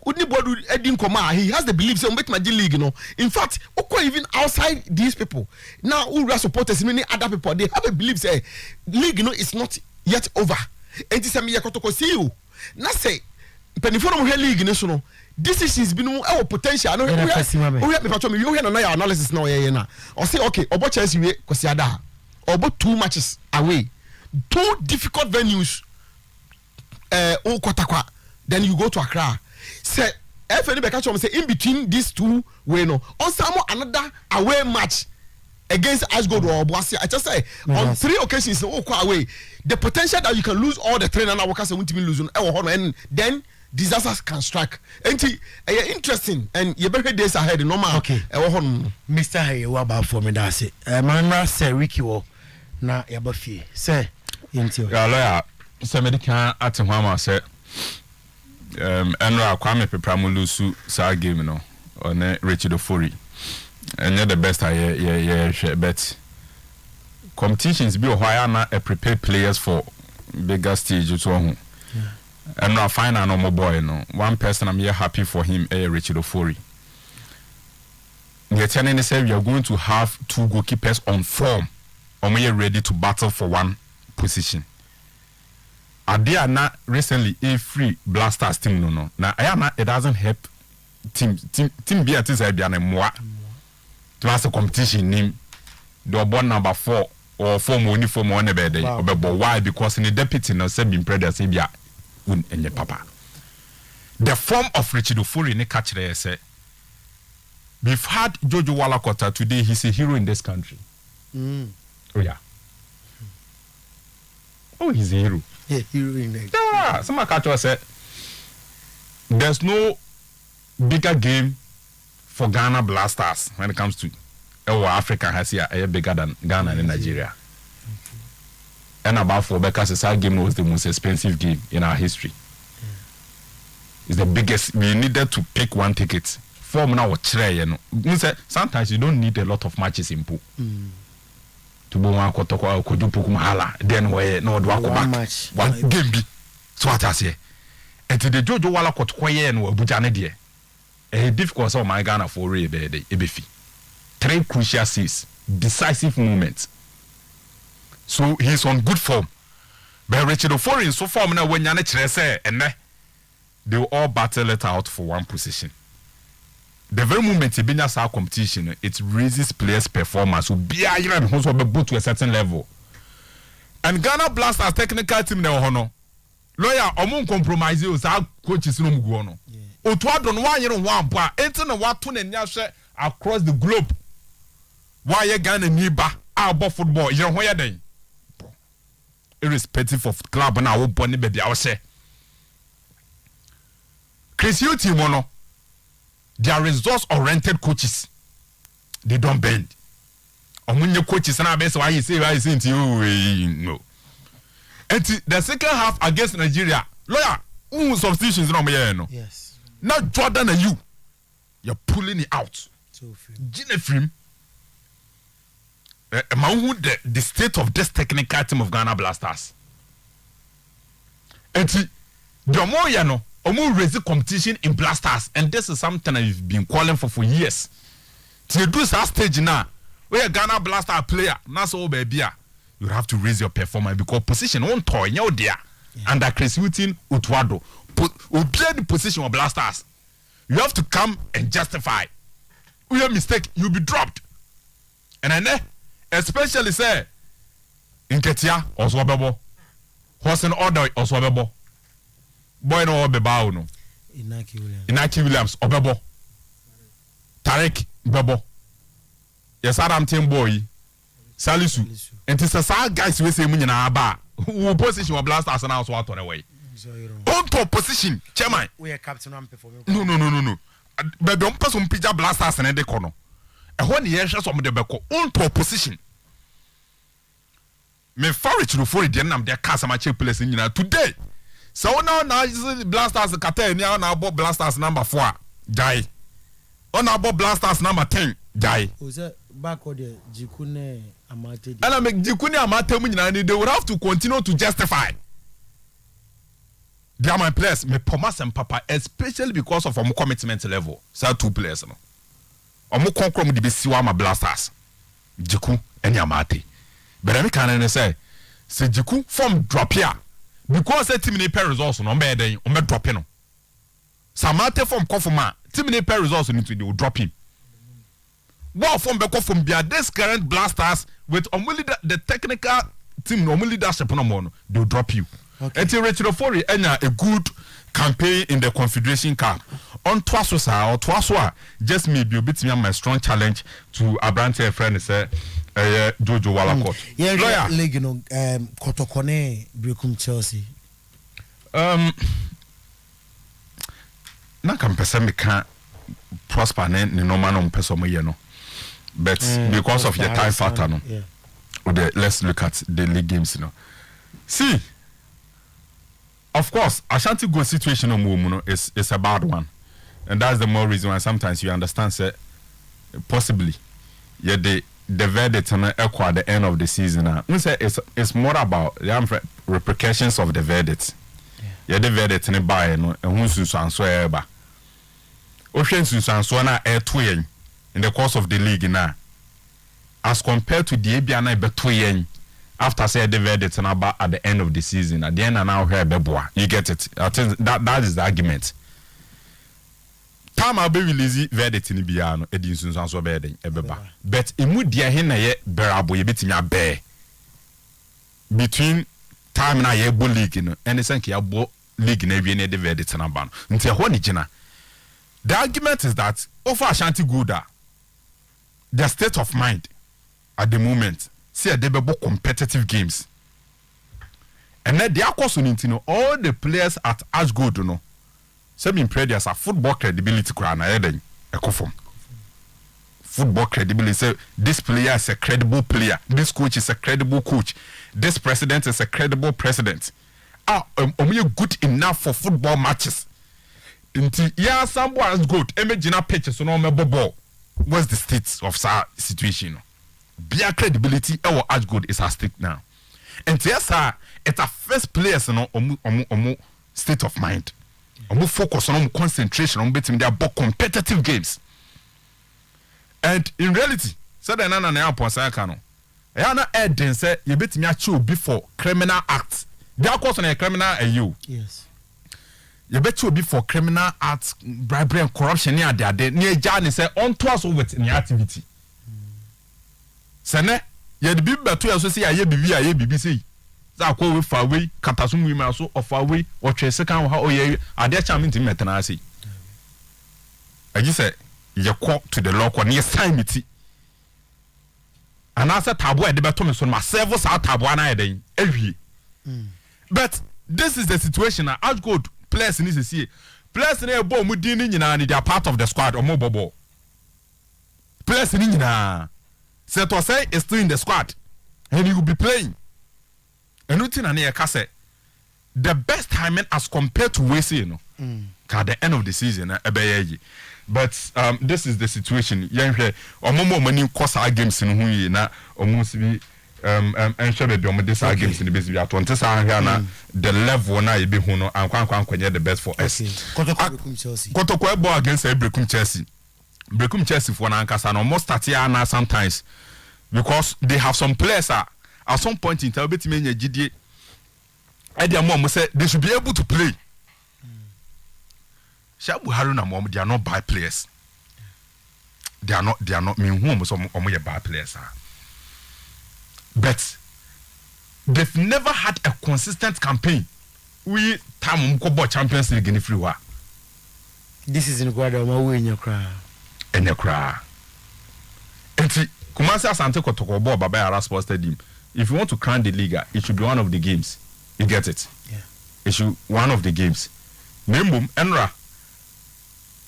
Udnibod Edin Koma, he has the belief say mbeti maji league no. In fact, even outside these people, now who are supporters, many other people, they have a belief say league no is not yet over. And this me yakotoko see you. Na say penifo no league no decisions be no potential no we have me na analysis now na or say okay obo Chelsea we kwasiada obo 2 matches away 2 difficult venues o Kotakwa then you go to Accra say FNB catch on say in between these two way no on some another away match against Ashgold or Boasia. I just say on 3 occasions away the potential that you can lose all the 3 and workers won't even lose and then disasters can strike. And interesting and you better days ahead normal. Okay. Mr. Hey, what about for me that's it. Man say Ricky wo na yabafi. Say into. Yeah, lawyer. Say medical at Mama say Enra Kwame Pepramu lusu sa game no on Richard Ofori. And you're the best I bet competitions be why not prepare players for bigger stage to home. And now find a normal boy no. One person I'm here happy for him Richard Ofori. You're telling us you're going to have 2 goalkeepers on form or when you're ready to battle for one position. Are they not recently a free Blasters team no. Now I am not it doesn't help team be at this idea more. To ask a competition name the born number 4 or 4 money for money birthday. Why? Because in the deputy no said been predators bia un enye papa. The form of Richard Ofori ne catch there say we've had Jojo Walakota today. He's a hero in this country. Oh yeah. Oh, he's a hero. Yeah, hero in there. Yeah, some catch said there's no bigger game for Ghana Blasters when it comes to Africa has here bigger than Ghana and Nigeria. And about 4 because our game was the most expensive game in our history. It's the biggest. We needed to pick one ticket. Form now you know. Sometimes you don't need a lot of matches in pool. To go one kotoko kojupu kumahala. Then we no do back. Match. One game be. So what I say. And to the Jojo Wala kotoko no Abuja ne die. Difficult of my Ghana for a ebefi. 3 crucial saves, decisive moments. So he's on good form. But Richard Ofori in so form now when Yana say and they will all battle it out for one position. The very moment he been our competition, it raises players' performance. So be a year and also be put to a certain level. And Ghana Blasters technical team now hono. Lawyer omun compromise you sa coaches no mugo no. Otuo don one year one bar enti na wato na nya hwe across the globe. Why ye Ghana ni ba about football you ho ye den. Irrespective of club na wo boni baby a wo hye. Chris Hugh team no. They are results-oriented coaches. They don't bend. Omunye coaches na be say why you say into you no. And the second half against Nigeria, lawyer, substitutions no no. Yes. Now Jordan and you're pulling it out. So Ginefrim. The state of this technical team of Ghana Blasters. And the more you know, omu raise competition in Blasters, and this is something I've been calling for years. To do that stage now, where a Ghana Blaster player, that's all baby, you have to raise your performance because position won't toy you there. Under Chris Houghton, Utuado, play the position of Blasters. You have to come and justify. With a mistake, you'll be dropped. And then, especially say, in Ketia, Oswabebo, horse and order, Oswabebo. Boy no Obeba no. Inaki Williams Obebo. Tarek Bebo. Yes, Adam Tim boy. Salisu. And it's a guys we say munyina aba. Who position of Blasters and also out on the way. On top position, chairman. We are captain and performing. No. But don't person pija Blasters and the corner. And when the years of the beko on top position. Me forage to for the name their Casama place in today. So now Blasters Kate now about Blasters number 4 die. On about Blasters number 10 die. Was that back or the Jikune Amate? And I make Jikune Amate they would have to continue to justify. They are my players, me Pomas and Papa, especially because of our commitment level. So 2 players no. Omo konkrom di besiwa ma Blasters. Jiku and Yamate. But I can say Jiku from drop here. Because the team need pay results no be den o me drop no. Samate from Kofuma, team need pay results need to they will drop him. Wow from Beko from bia this current Blasters with only the technical team no leadership no more they will drop you. Okay. Until Richard Ofori enya a good campaign in the Confederation Cup. on twaso or twaso just maybe a bit me my strong challenge to Abrante friend say Jojo Walakot. Yeah, league you know Kotokone Brekum Chelsea. Na kan pese me kan prosper ne normal no pese mo ye no. But because of the time factor no. Yeah. Let's look at the league games you know. See, of course, Ashanti go situation on Mumu is a bad one. And that's the more reason why sometimes you understand say possibly yeah the verdict on echo at the end of the season. We say it's more about the repercussions of the verdict. Yeah, the verdict in the buy no and who so so eba. Ocean so na in the course of the league now. As compared to the Abiana between after say the verdict about at the end of the season, at the end and now here beboa. You get it? I think that is the argument. Time I'll be releasing verdict in the Biano, Edison so bedding, ebeba. But imudia hina ye berabo ye bit me bear between time na ye bo league no and the ya bo league na every the verdict na ban. Until one jina. The argument is that over Ashanti Gouda, their state of mind at the moment, see they be competitive games. And then they are also need to know all the players at Ashgood, you know. Some players are football credibility crown eden ekofom. Football credibility say this player is a credible player, this coach is a credible coach, this president is a credible president. Good enough for football matches. Until yeah, someone's good. Imagine pitches so no ball. What's the state of our situation? Beer credibility our as good is at stake now. And yes, sir, it's a first place no state of mind. Focus on concentration on betting their competitive games. And in reality, so the nana na upon Sakano. Yana Eden said you bet me a before criminal acts. They are causing a criminal you. Yes. You bet you before criminal acts, bribery and corruption near there. Near Johnny said on to us with in the activity. Sene, you the big better to say a BBC. That call with far away, Katasum women so of far away, or Chase account how ye are there charming to metanasi. I just said, you call to the local near Simity. And I said, Tabu at the bottom of my servers are Tabuana day every. But this is the situation. As good players in this see players in a ball mudini and they are part of the squad or mobile ball. Players in India. Seto say is still in the squad and he will be playing. And nothing and here say the best timing as compared to Wese, you know, at the end of the season, but this is the situation. Young here, or more money cost our games in who you na almost be and shall be this our games in the business. We are 20 the level now you be who know and can the best for us. Kotoko ball against Brekum Chelsea. Brekum Chelsea for Nankasa no more start here now sometimes because they have some players at some point in time bit me GD their mom say they should be able to play. Shabu Haruna mom they are not bad players. They are not me whom some bad players are. But they've never had a consistent campaign. We time Mkobo Champions League in free war. This is in Guada my in your cry. And your cry. And Kumasi Asante Kotoko Bo Baba Ara Sports Stadium. If you want to crown the league, it should be one of the games. You get it? Yeah. It should one of the games. Nembum Enra.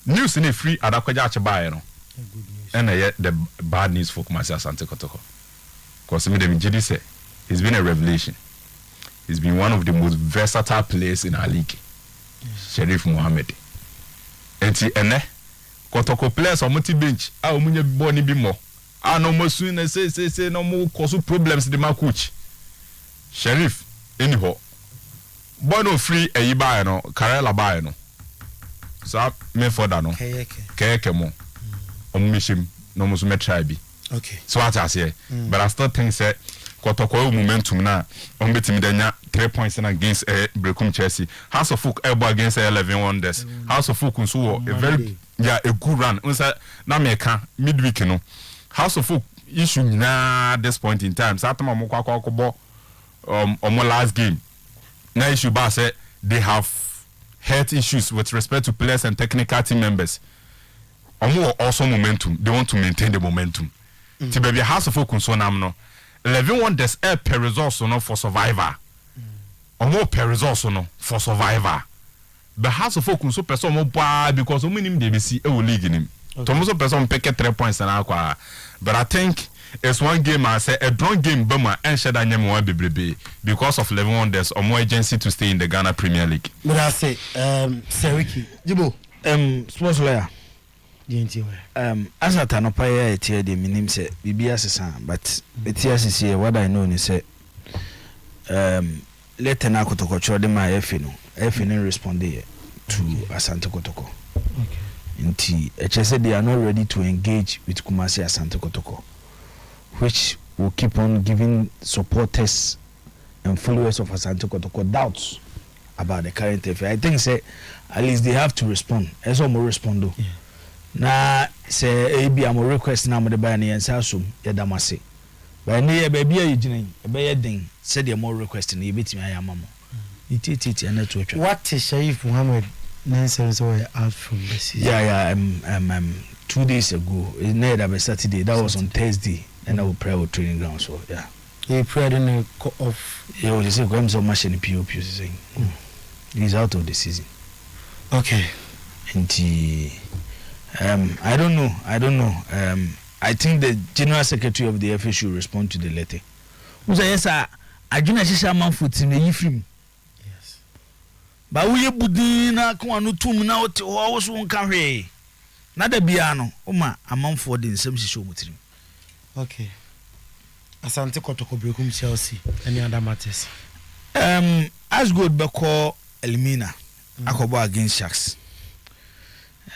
News in a free Adakwaja Acheampong, you know. Good news. And yet the bad news for Kumasi Asante Kotoko. Because Jidi said he's been a revelation. He's been one of the most versatile players in our league. Yes. Sheriff Mohammed. And Kotoko players on multi bench. Munye boni bimo. No more soon say no more cause problems the man coach. Sheriff, anyhow. Bono free a yiba no, Karela buy no. So me for that no. Keke mo. Omishim no more me tribe. Okay. So what I say, but I still think say Kotoko momentum na on betimi denya 3 points against Brekum Chelsea. House of Folk elbow against 11 Wonders. House of Folk so a very a good run. Unsa na meka midweek no. House of Folk issue na this point in time. Satama mo kwakwa last game. Na issue ba say they have health issues with respect to players and technical team members. Also momentum. They want to maintain the momentum. To be a house of focus on no 11 wonders per resource no for survivor. More per resource no for survivor. The house of focus so person more because minimum they see a league in him. Tomoso person pick 3 points and aqua. But I think it's one game I say a drawn game bummer and shed because of 11 wonders or more agency to stay in the Ghana Premier League. But I say Seriki Jibo sports lawyer. As a tanopaya tier the minim say BBS san but BTS here what I know is say let na kotoko chode ma FNO respond to Asante Kotoko. Okay. Nti said they are not ready to engage with Kumasi Asante Kotoko, which will keep on giving supporters and followers of Asante Kotoko doubts about the current affair. I think say at least they have to respond. As all more respond though. Yeah. Na say ebi am request na mo de ba na yensa som yedamase ba ne ye ba bia yigina e be yedin said the more request na yebetimi ayama mo ititi na to atwa. What is Shaif Muhammad Nansen so out from this? Yeah 2 days ago it near that Saturday, that was on Thursday, and I will pray with training ground. So yeah, he prayed in a off. Yeah, we say go so much in POP saying he's out of the season. Okay. And I don't know. I think the General Secretary of the FA should respond to the letter. Who say yes, sir? I do not see a man foot in the Yifrim. Yes. But we budina kwanu tum na oti wo so nka hwe. Na da bia no, uma amanfo de nsem hihye omutirim. Okay. Asante Kotoko brekum Chelsea. Any other matters? As good beko Elimina. Akobo against Sharks.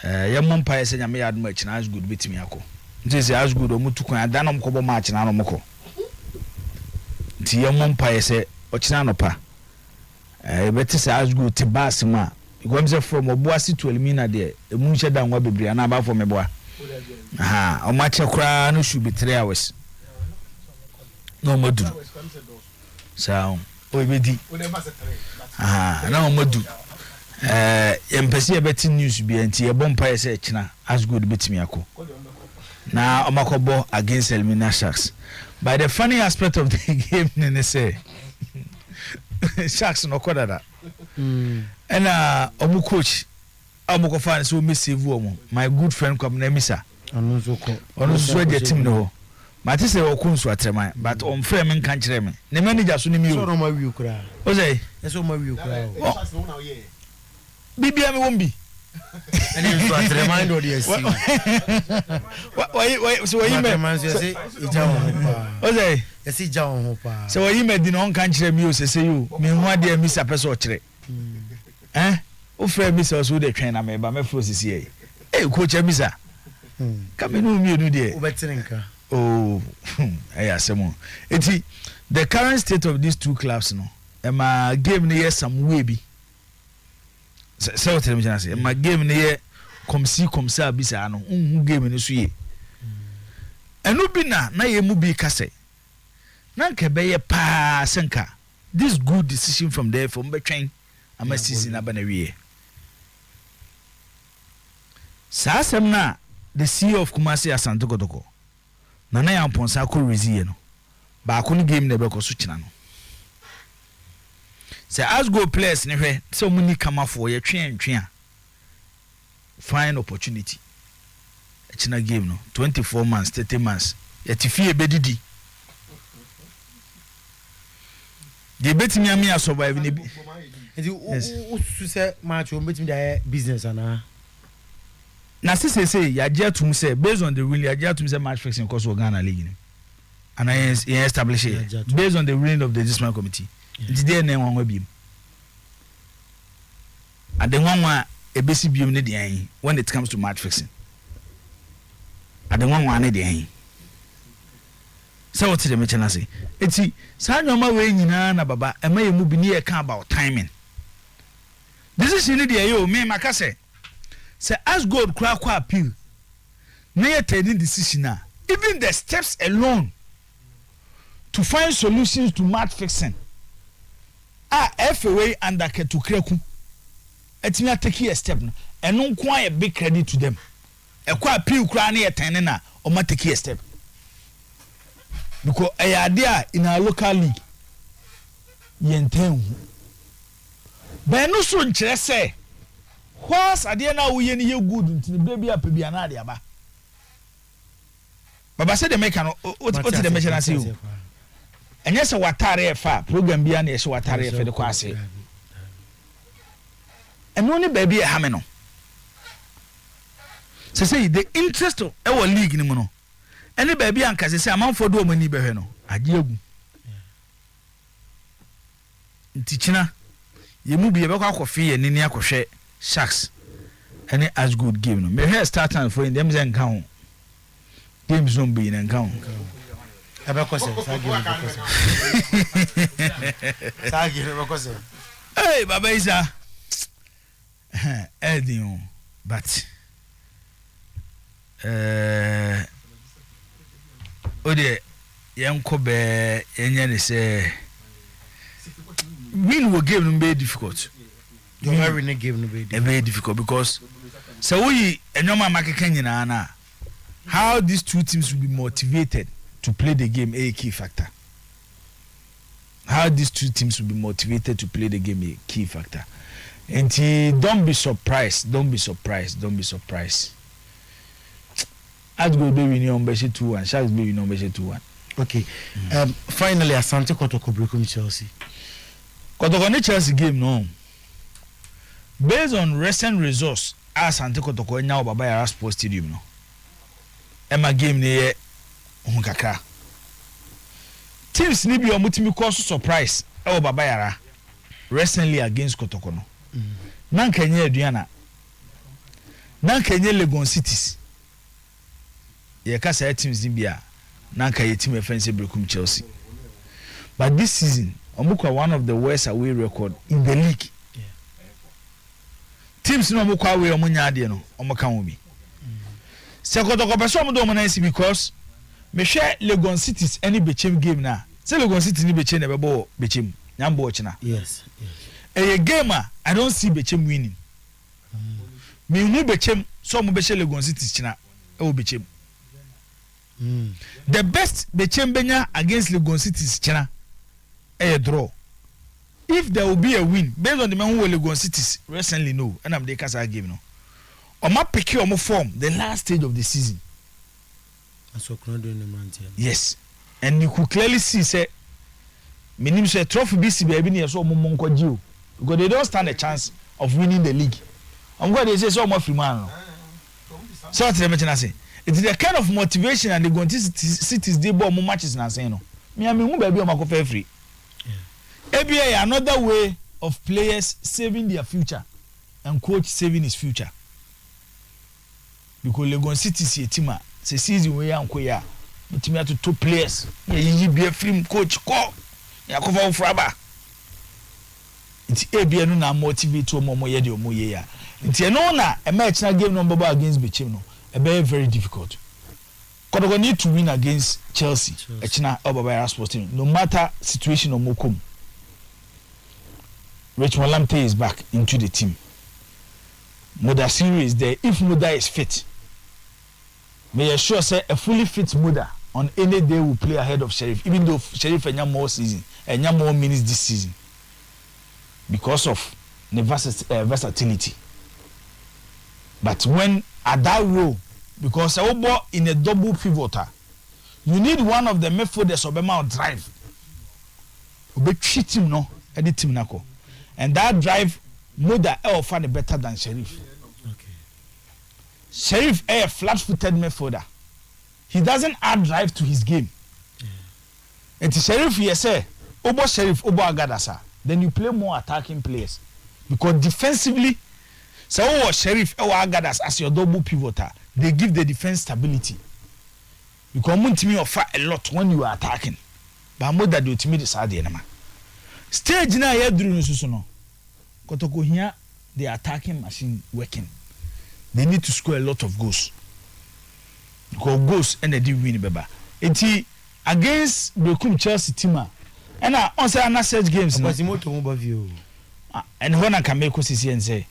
Yamon pa ese nyame yad match na as good betimi akọ nti se as good omutu kwan adanom kobo match na anomko nti yamon pa ese ochina no pa beti se as good ti bass ma igwam se from obuasi to Elimina de emu hye da nwa bebria na ba for meboa aha o match kra no should be 3 hours no moduru so o ebedi aha na o moduru empesi ebeti news bi enti e bompa ese china as good betimi akọ na omakobo against Elimina Sharks. By the funny aspect of the game ne say Sharks no kodada and omu coach omuko fan so me save omu my good friend come na misa onu so the team no mate say okunso atrema but on frame nkan kire me ne manager so ne mi o so no ma wi okura o say eso ma wi okura Sharks no na ye Bibia me wombi. And you to remind audience. Why so you me say ija o say yes ija ho pa. So you me di no kan kire mi o say you me hu ade mi sa pese o kire. O frɛ mi sa so de twen na me ba me fro sisi e. Coach Emisa. Ka me no mi enu de. O betinka. Oh, asemo. Eti the current state of these two clubs no. Game ne some way bi. So what tell me say my game ne come see bisa no game ne so ye enu bi na ye mu bi ka say na nka be ye pa senka this good decision from there from between ama season na ba na wie sa asem na the CEO of Kumasi Asante Kotoko na Acheampong sa ko rezi no ba ko ni game na be ko so kina no say as go players ne hwe so muni kama for ye twen fine opportunity china game no 24 months 30 months yet fie bedidi de betimi am ya survive ne bi o su say match o betimi da business ana na say ya jetum say based on the ruling ya jetum say match fixing course of Ghana league and I establish it based on the ruling of the discipline committee. Did they name one beam? And the one ebesi beam ne the when it comes to match fixing. And the one the so what did the mention say? It's Sanyoma way na baba and may move near about timing. This is in the yo me makase. Say as God crack appeal. Near taking decision now. Even the steps alone to find solutions to match fixing. FAA under Ketukreku. etimi take a step no eno nko a big credit to them ekwa appeal kra na yeten na o ma take a step because idea in our local league yenten but no so nkyere say horse ade na wo ye ne ye good ntini baby up bia na ade aba baba say the make no what the make na say you enye se watare fa program bia na ye se watare fa de kwa ase eno ne baby e ha me no say the interest of our league ni mu no ene baby anka say amanfo do omani behwe no age agu ntichina yemu bi ebekwa akofe ye nini akohwe sharks ene as good game no me hear start time for them zen kan games no be in kan abekose sagi abekose hey baba isa Edin but ode yanko be yenye ne say win will game no be difficult. You are in a game no be very difficult because so we enyoma makeka nyina na how these two teams will be motivated to play the game a key factor. How these two teams will be motivated to play the game a key factor. And don't be surprised. I'd go baby ni on base 2-1. Sharks baby no base 2-1. Okay. Finally, Asante Kotoko breakum Chelsea. Kotoko ni Chelsea game no. Based on recent results, Asante Kotoko nya Baba Yara Sports Stadium no. Emma game ni ye hunkaka. Teams ni bi omutimi cause surprise e Baba Yara recently against Kotoko no. Nanka nye aduana. Nanka nye Legon Cities. Ye ka say teams ni bia nanka ye team offense breakum Chelsea. But this season, omukwa one of the worst away record in the league. Yeah. Teams no omukwa away omunya ade no, omuka wo bi. Se Kotoko person omudo omunansi because me hwe Legon Cities any bechem game na. Se Legon Cities ni bechem na bebo bechem. Nyambo ochina. Yes. A game I don't see bechem winning. Me hu bechem so mo be hwe Legon Cities china e wo bechem. The best bechem benya against Legon Cities china a draw. If there will be a win based on the man who Legon Cities recently no and I'm the kasa game no. Oma pick your form the last stage of the season. So yes. And you could clearly see say minim say trophy BC baby near so monko jiu because they don't stand a chance of winning the league. I'm going to say so much free man. So what I say it's the kind of motivation and the Legon Cities they ball more matches na say no. Me am who baby o makofa free. ABA another way of players saving their future and coach saving his future. Because Legon Cities ye team say season we anko ya mitimi to two players ye be film coach call ya kofa fraba it's ABA no na motivate o mo ye de o mo ye ya nti no na e match na game number against Bechem no e be very difficult. Kotoko need to win against Chelsea. Echina Baba Yara Sports team no matter situation o mokom. Richmond Lamte is back into the team. Moda Siri is there. If Moda is fit, may I sure say a fully fit Moda on any day will play ahead of Sheriff, even though Sheriff has more season and more minutes this season because of the versatility. But when at that role, because I will in a double pivoter, you need one of the midfielders of Obama drive. Obe treat him no, edit team nako. And that drive Moda find better than Sheriff. Okay. Sheriff a flat-footed midfielder. He doesn't add drive to his game. And to Sheriff you say, Obo Sheriff, Obo Agadasa. Then you play more attacking players. Because defensively, so Sheriff or Agadas as your double pivoter, they give the defense stability. Because Muntimi offer a lot when you are attacking. But Moda do to me the side enema. Stage na ya duru no no. Kotoko here the attacking machine working. They need to score a lot of goals. Because goals and they did win beba. Enti against Brekum Chelsea team and on say na search games no. But moto mo ba view. And when I can make us see and say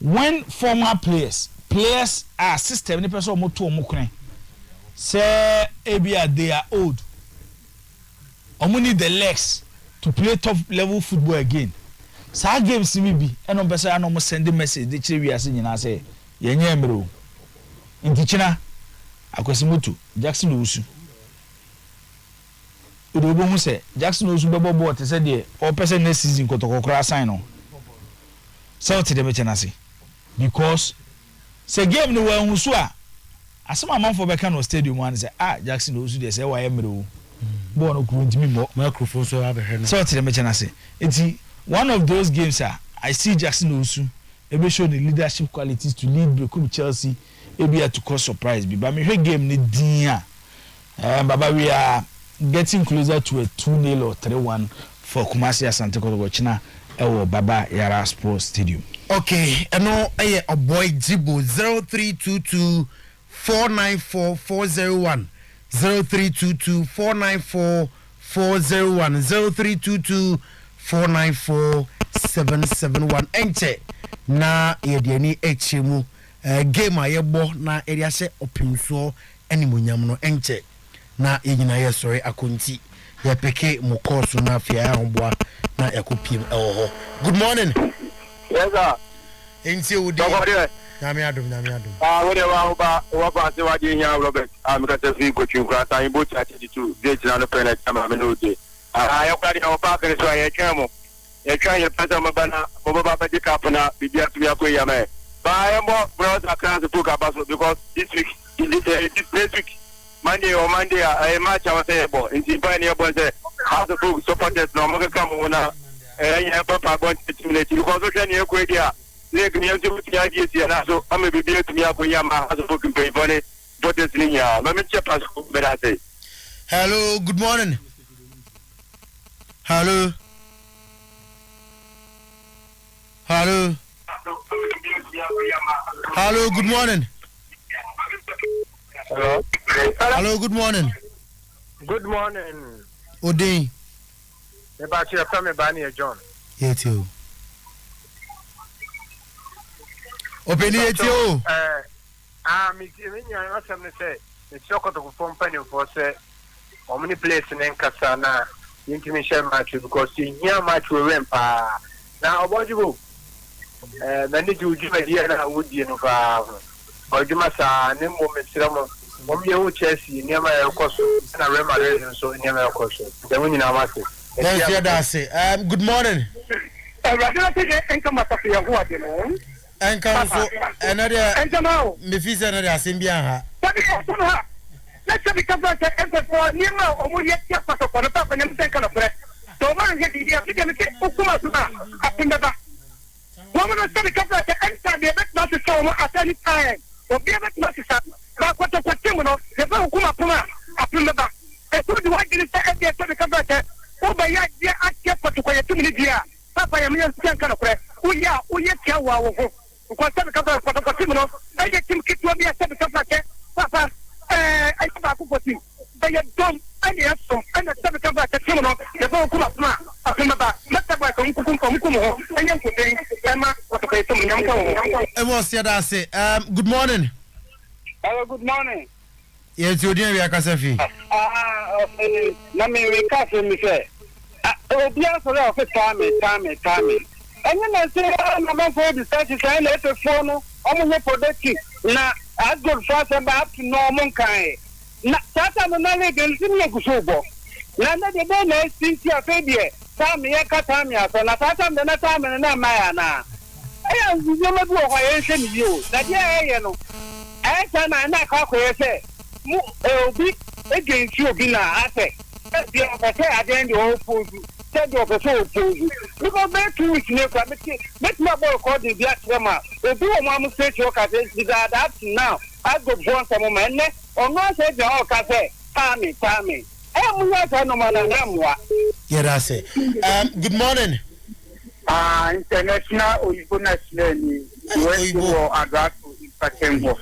when former players are system ni person mo to mo kran say ebia they are old omo need the legs to play top level football again sa games mi bi eno person na mo send message de kire wi ase nyina say yenye emro ntichina akwesimoto Jackson Owusu odobo hu say Jackson Owusu bebo ball te say de o person next season kotokokora sign no so te de me chenase because say game no wa hu so a asema amanfo be kan no stadium one say Jackson Owusu de say wa emro ball no kuru ntimi mo microphone so abehwe no so te de me chenase enti one of those games I see Jackson Owusu ebe show the leadership qualities to lead Bekum Chelsea ebe to cause surprise bi but me hwe game ni din baba we are getting closer to a 2-0 or 3-1 for Kumasi Asante Kotoko China ewo Baba Yara Sports Stadium. Okay, eno eye a boy Jibo 0322 494 401 0322 494 401 0322 494 771 enche na yediani echimu game ayebo na area se opinso animonyam no enche na yenyina ye sorry akonti ya peke mo course na afia ya homboa na yakopiem ewo. Good morning. Yes sir. Enche udi. Nyame adom. Wode wa ba se waje nya Robert. Am ka se fi ko chukra ta imbo cha tu. De china no pena chama me no de. Ya kwa di o pa kere so ya twemo. Ya twa ye pesa mabana bo ba ba di kapna bibia tu ya ko ya me. Ba ya mo brother class to ka baso because this week this next week Monday, a match I was able. In Timpani, I was there. How the book supporters no more come on. And Papa going to stimulate you because of any equator. Let me have to the ideas here. So I'm a baby to me up with Yama as a book in pay for it. But it's in here. Let me check us. But I say, hello, good morning. Hello. Hello, good morning. Hello, good morning. Good morning. Odin. About your family, Barney John. Yeah, too. Open it, too. I'm say, it's your company for say, how many places in Kasana, intimation match because in here match will ramp. Now, about you, many do give a year and I would, you know, or you must name moment. Mom, Chelsea, near my course, and I remember so near my course. The winning our master. Good morning. And come for another Mefis another Simbia. Let's be covered for Nima or yet for the top and then kind of breath. So, one get the idea to Ukuma up in the back. Woman was very covered to enter the event not to show at any time. Or be able not to stop. What the Timon, the Ukuma Puma up in the back. And so do I get it at the covered over yet, I kept for 2 minutes here. Papa, I'm here to kind of breath. Oh, yeah, wow. Because some cover for the Timon, I get him kicked to be a 7 cover. Papa, I come back for you. They are dumb, and they have some, and the 7 cover at Timon, the Ukuma up in the back. Let's have a Kumu, and young thing, Emma, what to pay some young. I was here to say, good morning. Hello, good morning. Yes, you didn't hear Casafi. Let me recap me say. Oh, be answer of time. And then I say, I'm not for the status and let the phone almost productive. Now, as good fast about to normal kind. Tata Manale against the Kusubo. Nana the day, since your baby, Sammy, Katamia, and a Tata, the Natam and Mayana. I am never do I send you. That, you know. I can not say. Be against you, Bina. I say, I then the old food. Tell you of the soul food. Because back 2 weeks later, make my boy call the black drama. The do a mom say to your cousin, that now. I go born some moment, or not say the whole cafe. Tammy. I'm not a man and I'm Yeah, that's it. Good morning. International or you national. You are Patembo.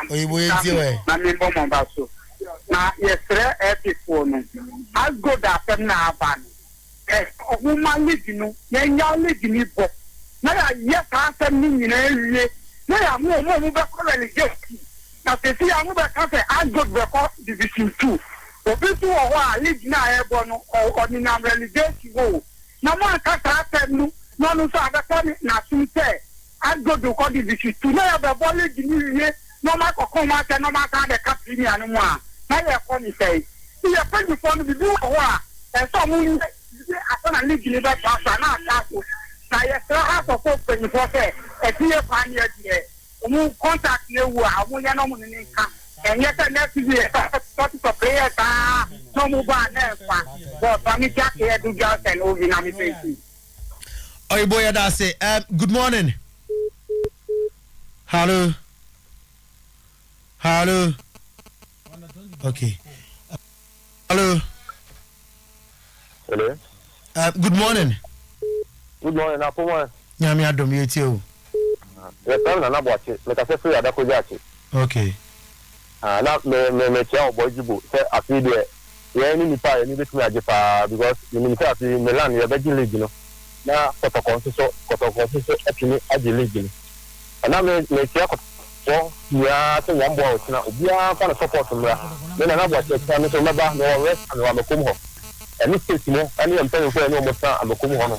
We will do it. Now, yesterday, phone. As good as a Navan. A woman living, young living, na ya ye ka asem ni nyina ewie na ya mo be ko relegate na tete ya mo be ka say Agod be ko division 2 obi tu wo a league na e bo no o ni na relegate wo na mo ka ta asem no no so abeka ni na sunte Agod ko division 2 na ya be bo league ni wie no ma ko ma te no ma ka de ka premier no mo a na ya ko ni say ya pe ni fo no bi wo a e so mo ni asana league ni be pa na aka ko na ya tra ha so ko pe ni fo se e ti e pa ni e die o contact le wo a mo ya no mo ni nka enye se next year start to play ta no mo ba na fa but for me jack here do just and over na me face Oy boy da say good morning. Hello. Okay. Hello. Good morning. Good morning, Apo. Nyame adom yeti o. Yes, I'm na boache. Me ka se free adakoja achi. Okay. Na me tia obojibu. Se afi de ye ni nipa ye ni betumi ajepa because you mean say afi Milan ye beji league no. Na kotokon so atini aje league no. Na me tia ko ya se yambo o tina obia fa na support mra. Me na boache tia me so meba no rest and wa mekom ho. Any state no any employee ko no mo sa amekom ho no.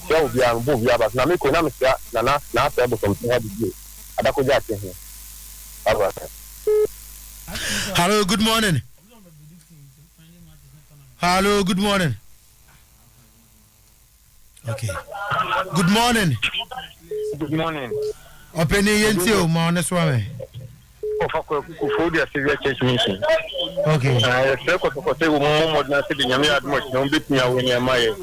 Tia obia mbo obia ba na me ko na me tia na after ebo something ha bi. Adakoja achi he. Hello, good morning. Hello, good morning. Okay. Good morning. Good morning. Open yenti o ma oneso ame. Kufu dia severe church meeting. Okay. Se ko se wo mo na se de nyame admo no betumi awo ni amaye.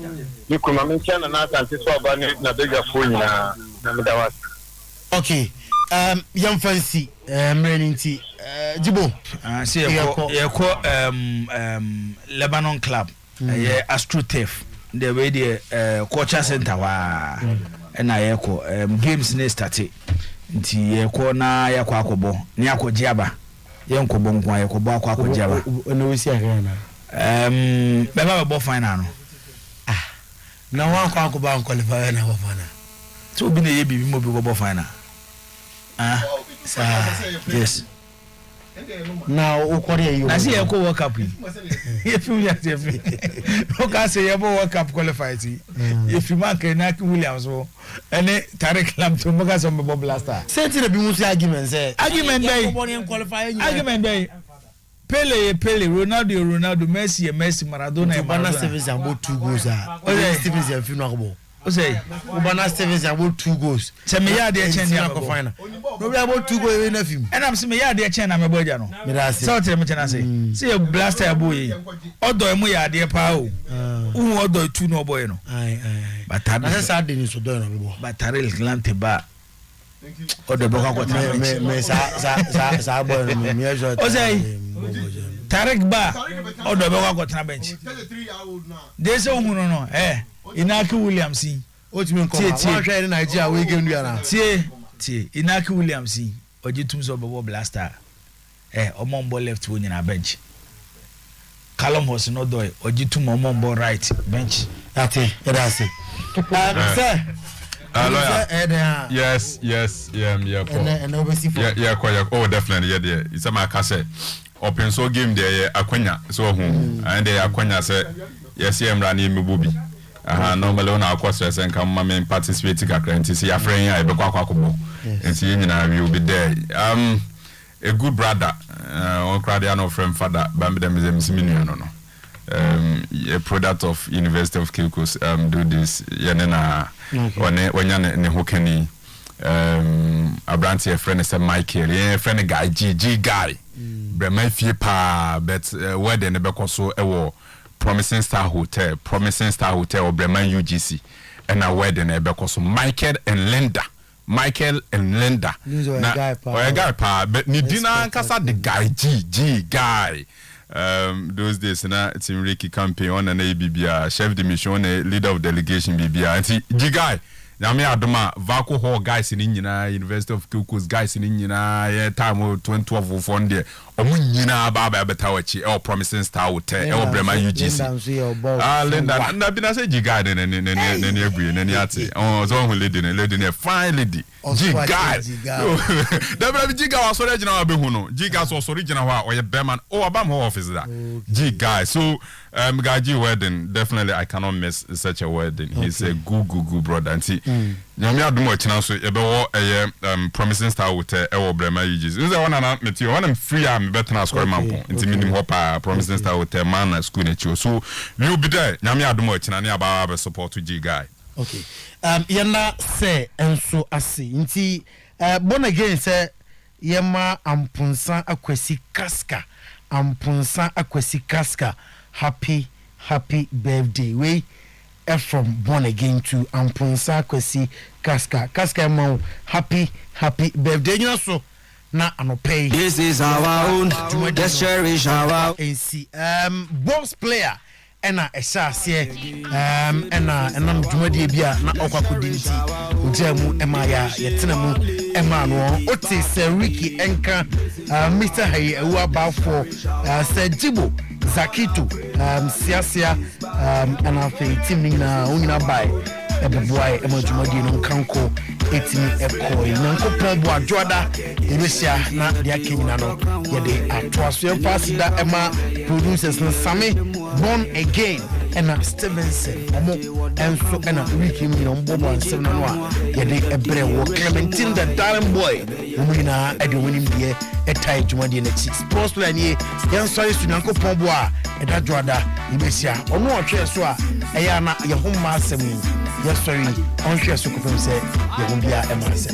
Ni kuma me ntia na asante so aba na bega fo nyina na me da was. Okay. Young fancy mreninti Jibo see yeko Lebanon club AstroTurf the way the culture center wa na yeko games ne start nti yeko na yako akobo ni akoji aba yenko bo nko yeko bo akoji aba no we see again beba bo final no na wa akoba qualify na wafana so bi na ye bibi mo bi bo final yes. Now, you I see a co World Cup. If you have to say a World Cup qualified, if you mark a Naki Williams or any Tarek Lam to Mogas on Bob Blaster. Send to the Bimus argument, argument day. Pele, Ronaldo, Messi, Maradona, Ubana Stevens about 2 goals. Stevens and funeral. Say, Ubana Stevens about 2 goals. Tell me, yeah, they're changing final. No, we about 2 goals in a film. And I'm saying, yeah, they're changing. I'm a boy, Jano. So tell me, I say, see a blaster boy. Although we are dear Pao, who order 2 no boy. But I said, I so done. But Taril Glante Bar. Or the Boca, Tarek Bar, or the Boca bench. There's a woman, no, eh? Inaki Williams, what you mean? In Nigeria, we give you Inaki Williams, or you two of a blaster. Omombo left wing in our bench. Callum was no doy, or you two Momombo right bench. That's it. Sir. Yes, and oversee quite. Oh, definitely, yeah. It's a Macase. Open so game there, Aquina, so home, and they Aquina said, yes, I'm running Mububi. Normally on our courses and come and participate to see a friend, I be quackable, and see you will be there. A good brother, on Cradiano friend father, Bambidem is a Minion. A product of University of Kilkos do this yanena when yan hokeni abranti a friend is a Michael a friend guy G guy brema fie pa but where the nebeko so ewo Promising Star Hotel or brema UGC and a wedding nebeko so Michael and Linda a guy pa but ni dina kasa the guy G guy. Those days na team Ricky campaign on an ABBA chef de mission leader of delegation BBA and the guy na me adoma Vaco Hall guys in University of Kilkos guys in time 2012 on there omu nyina ba beta wachi e promising star hotel e brema UGC Linda na bi na say Giga ne agui ne ate so hu lady ne fine lady Giga da bra Giga was original abehu no Giga so original wa oye beman abam ho office da Giga so Gaji wedding definitely I cannot miss such a wedding. He's a good brother and see nyame adom achina so ebe wo promising star hotel e wo brema UGC nze wona na meti wona free am betena score mampo nti minim ho pa promising star hotel man na school na chi so you be there nyame adom achina ne aba be support G guy. Okay. Yana say enso ase nti born again say yema ampunsa akwasi kaska happy birthday we from born again to ampunsa akwasi kaska ma happy birthday you so na anope this is our own let's cherish our AC boss player ena ehyaase ena mdwumadi bia na okwakudinti ojamu emaya yetena mu ema no oti Ricky enka Mr. Hayi ewa bafo Sejibo Zakito siasia ena fe team na onyina bai ebeboy emodwumadi no kanko etimi ekoi nanko pombo adwoada ebesia na dia kenyina no yede atwaso pasida ema producers no same born again and Stevenson enso and Ricky no mbobo ansem no a yede ebre wo Clementine the darling boy umina ede wonim die etai dwumadi na chi sports player ni yan sorry su nanko pombo a eda dwoada ebesia ono otwe so a eya na ye homma asem yes sorry on hwe so kopem se ye hombia emase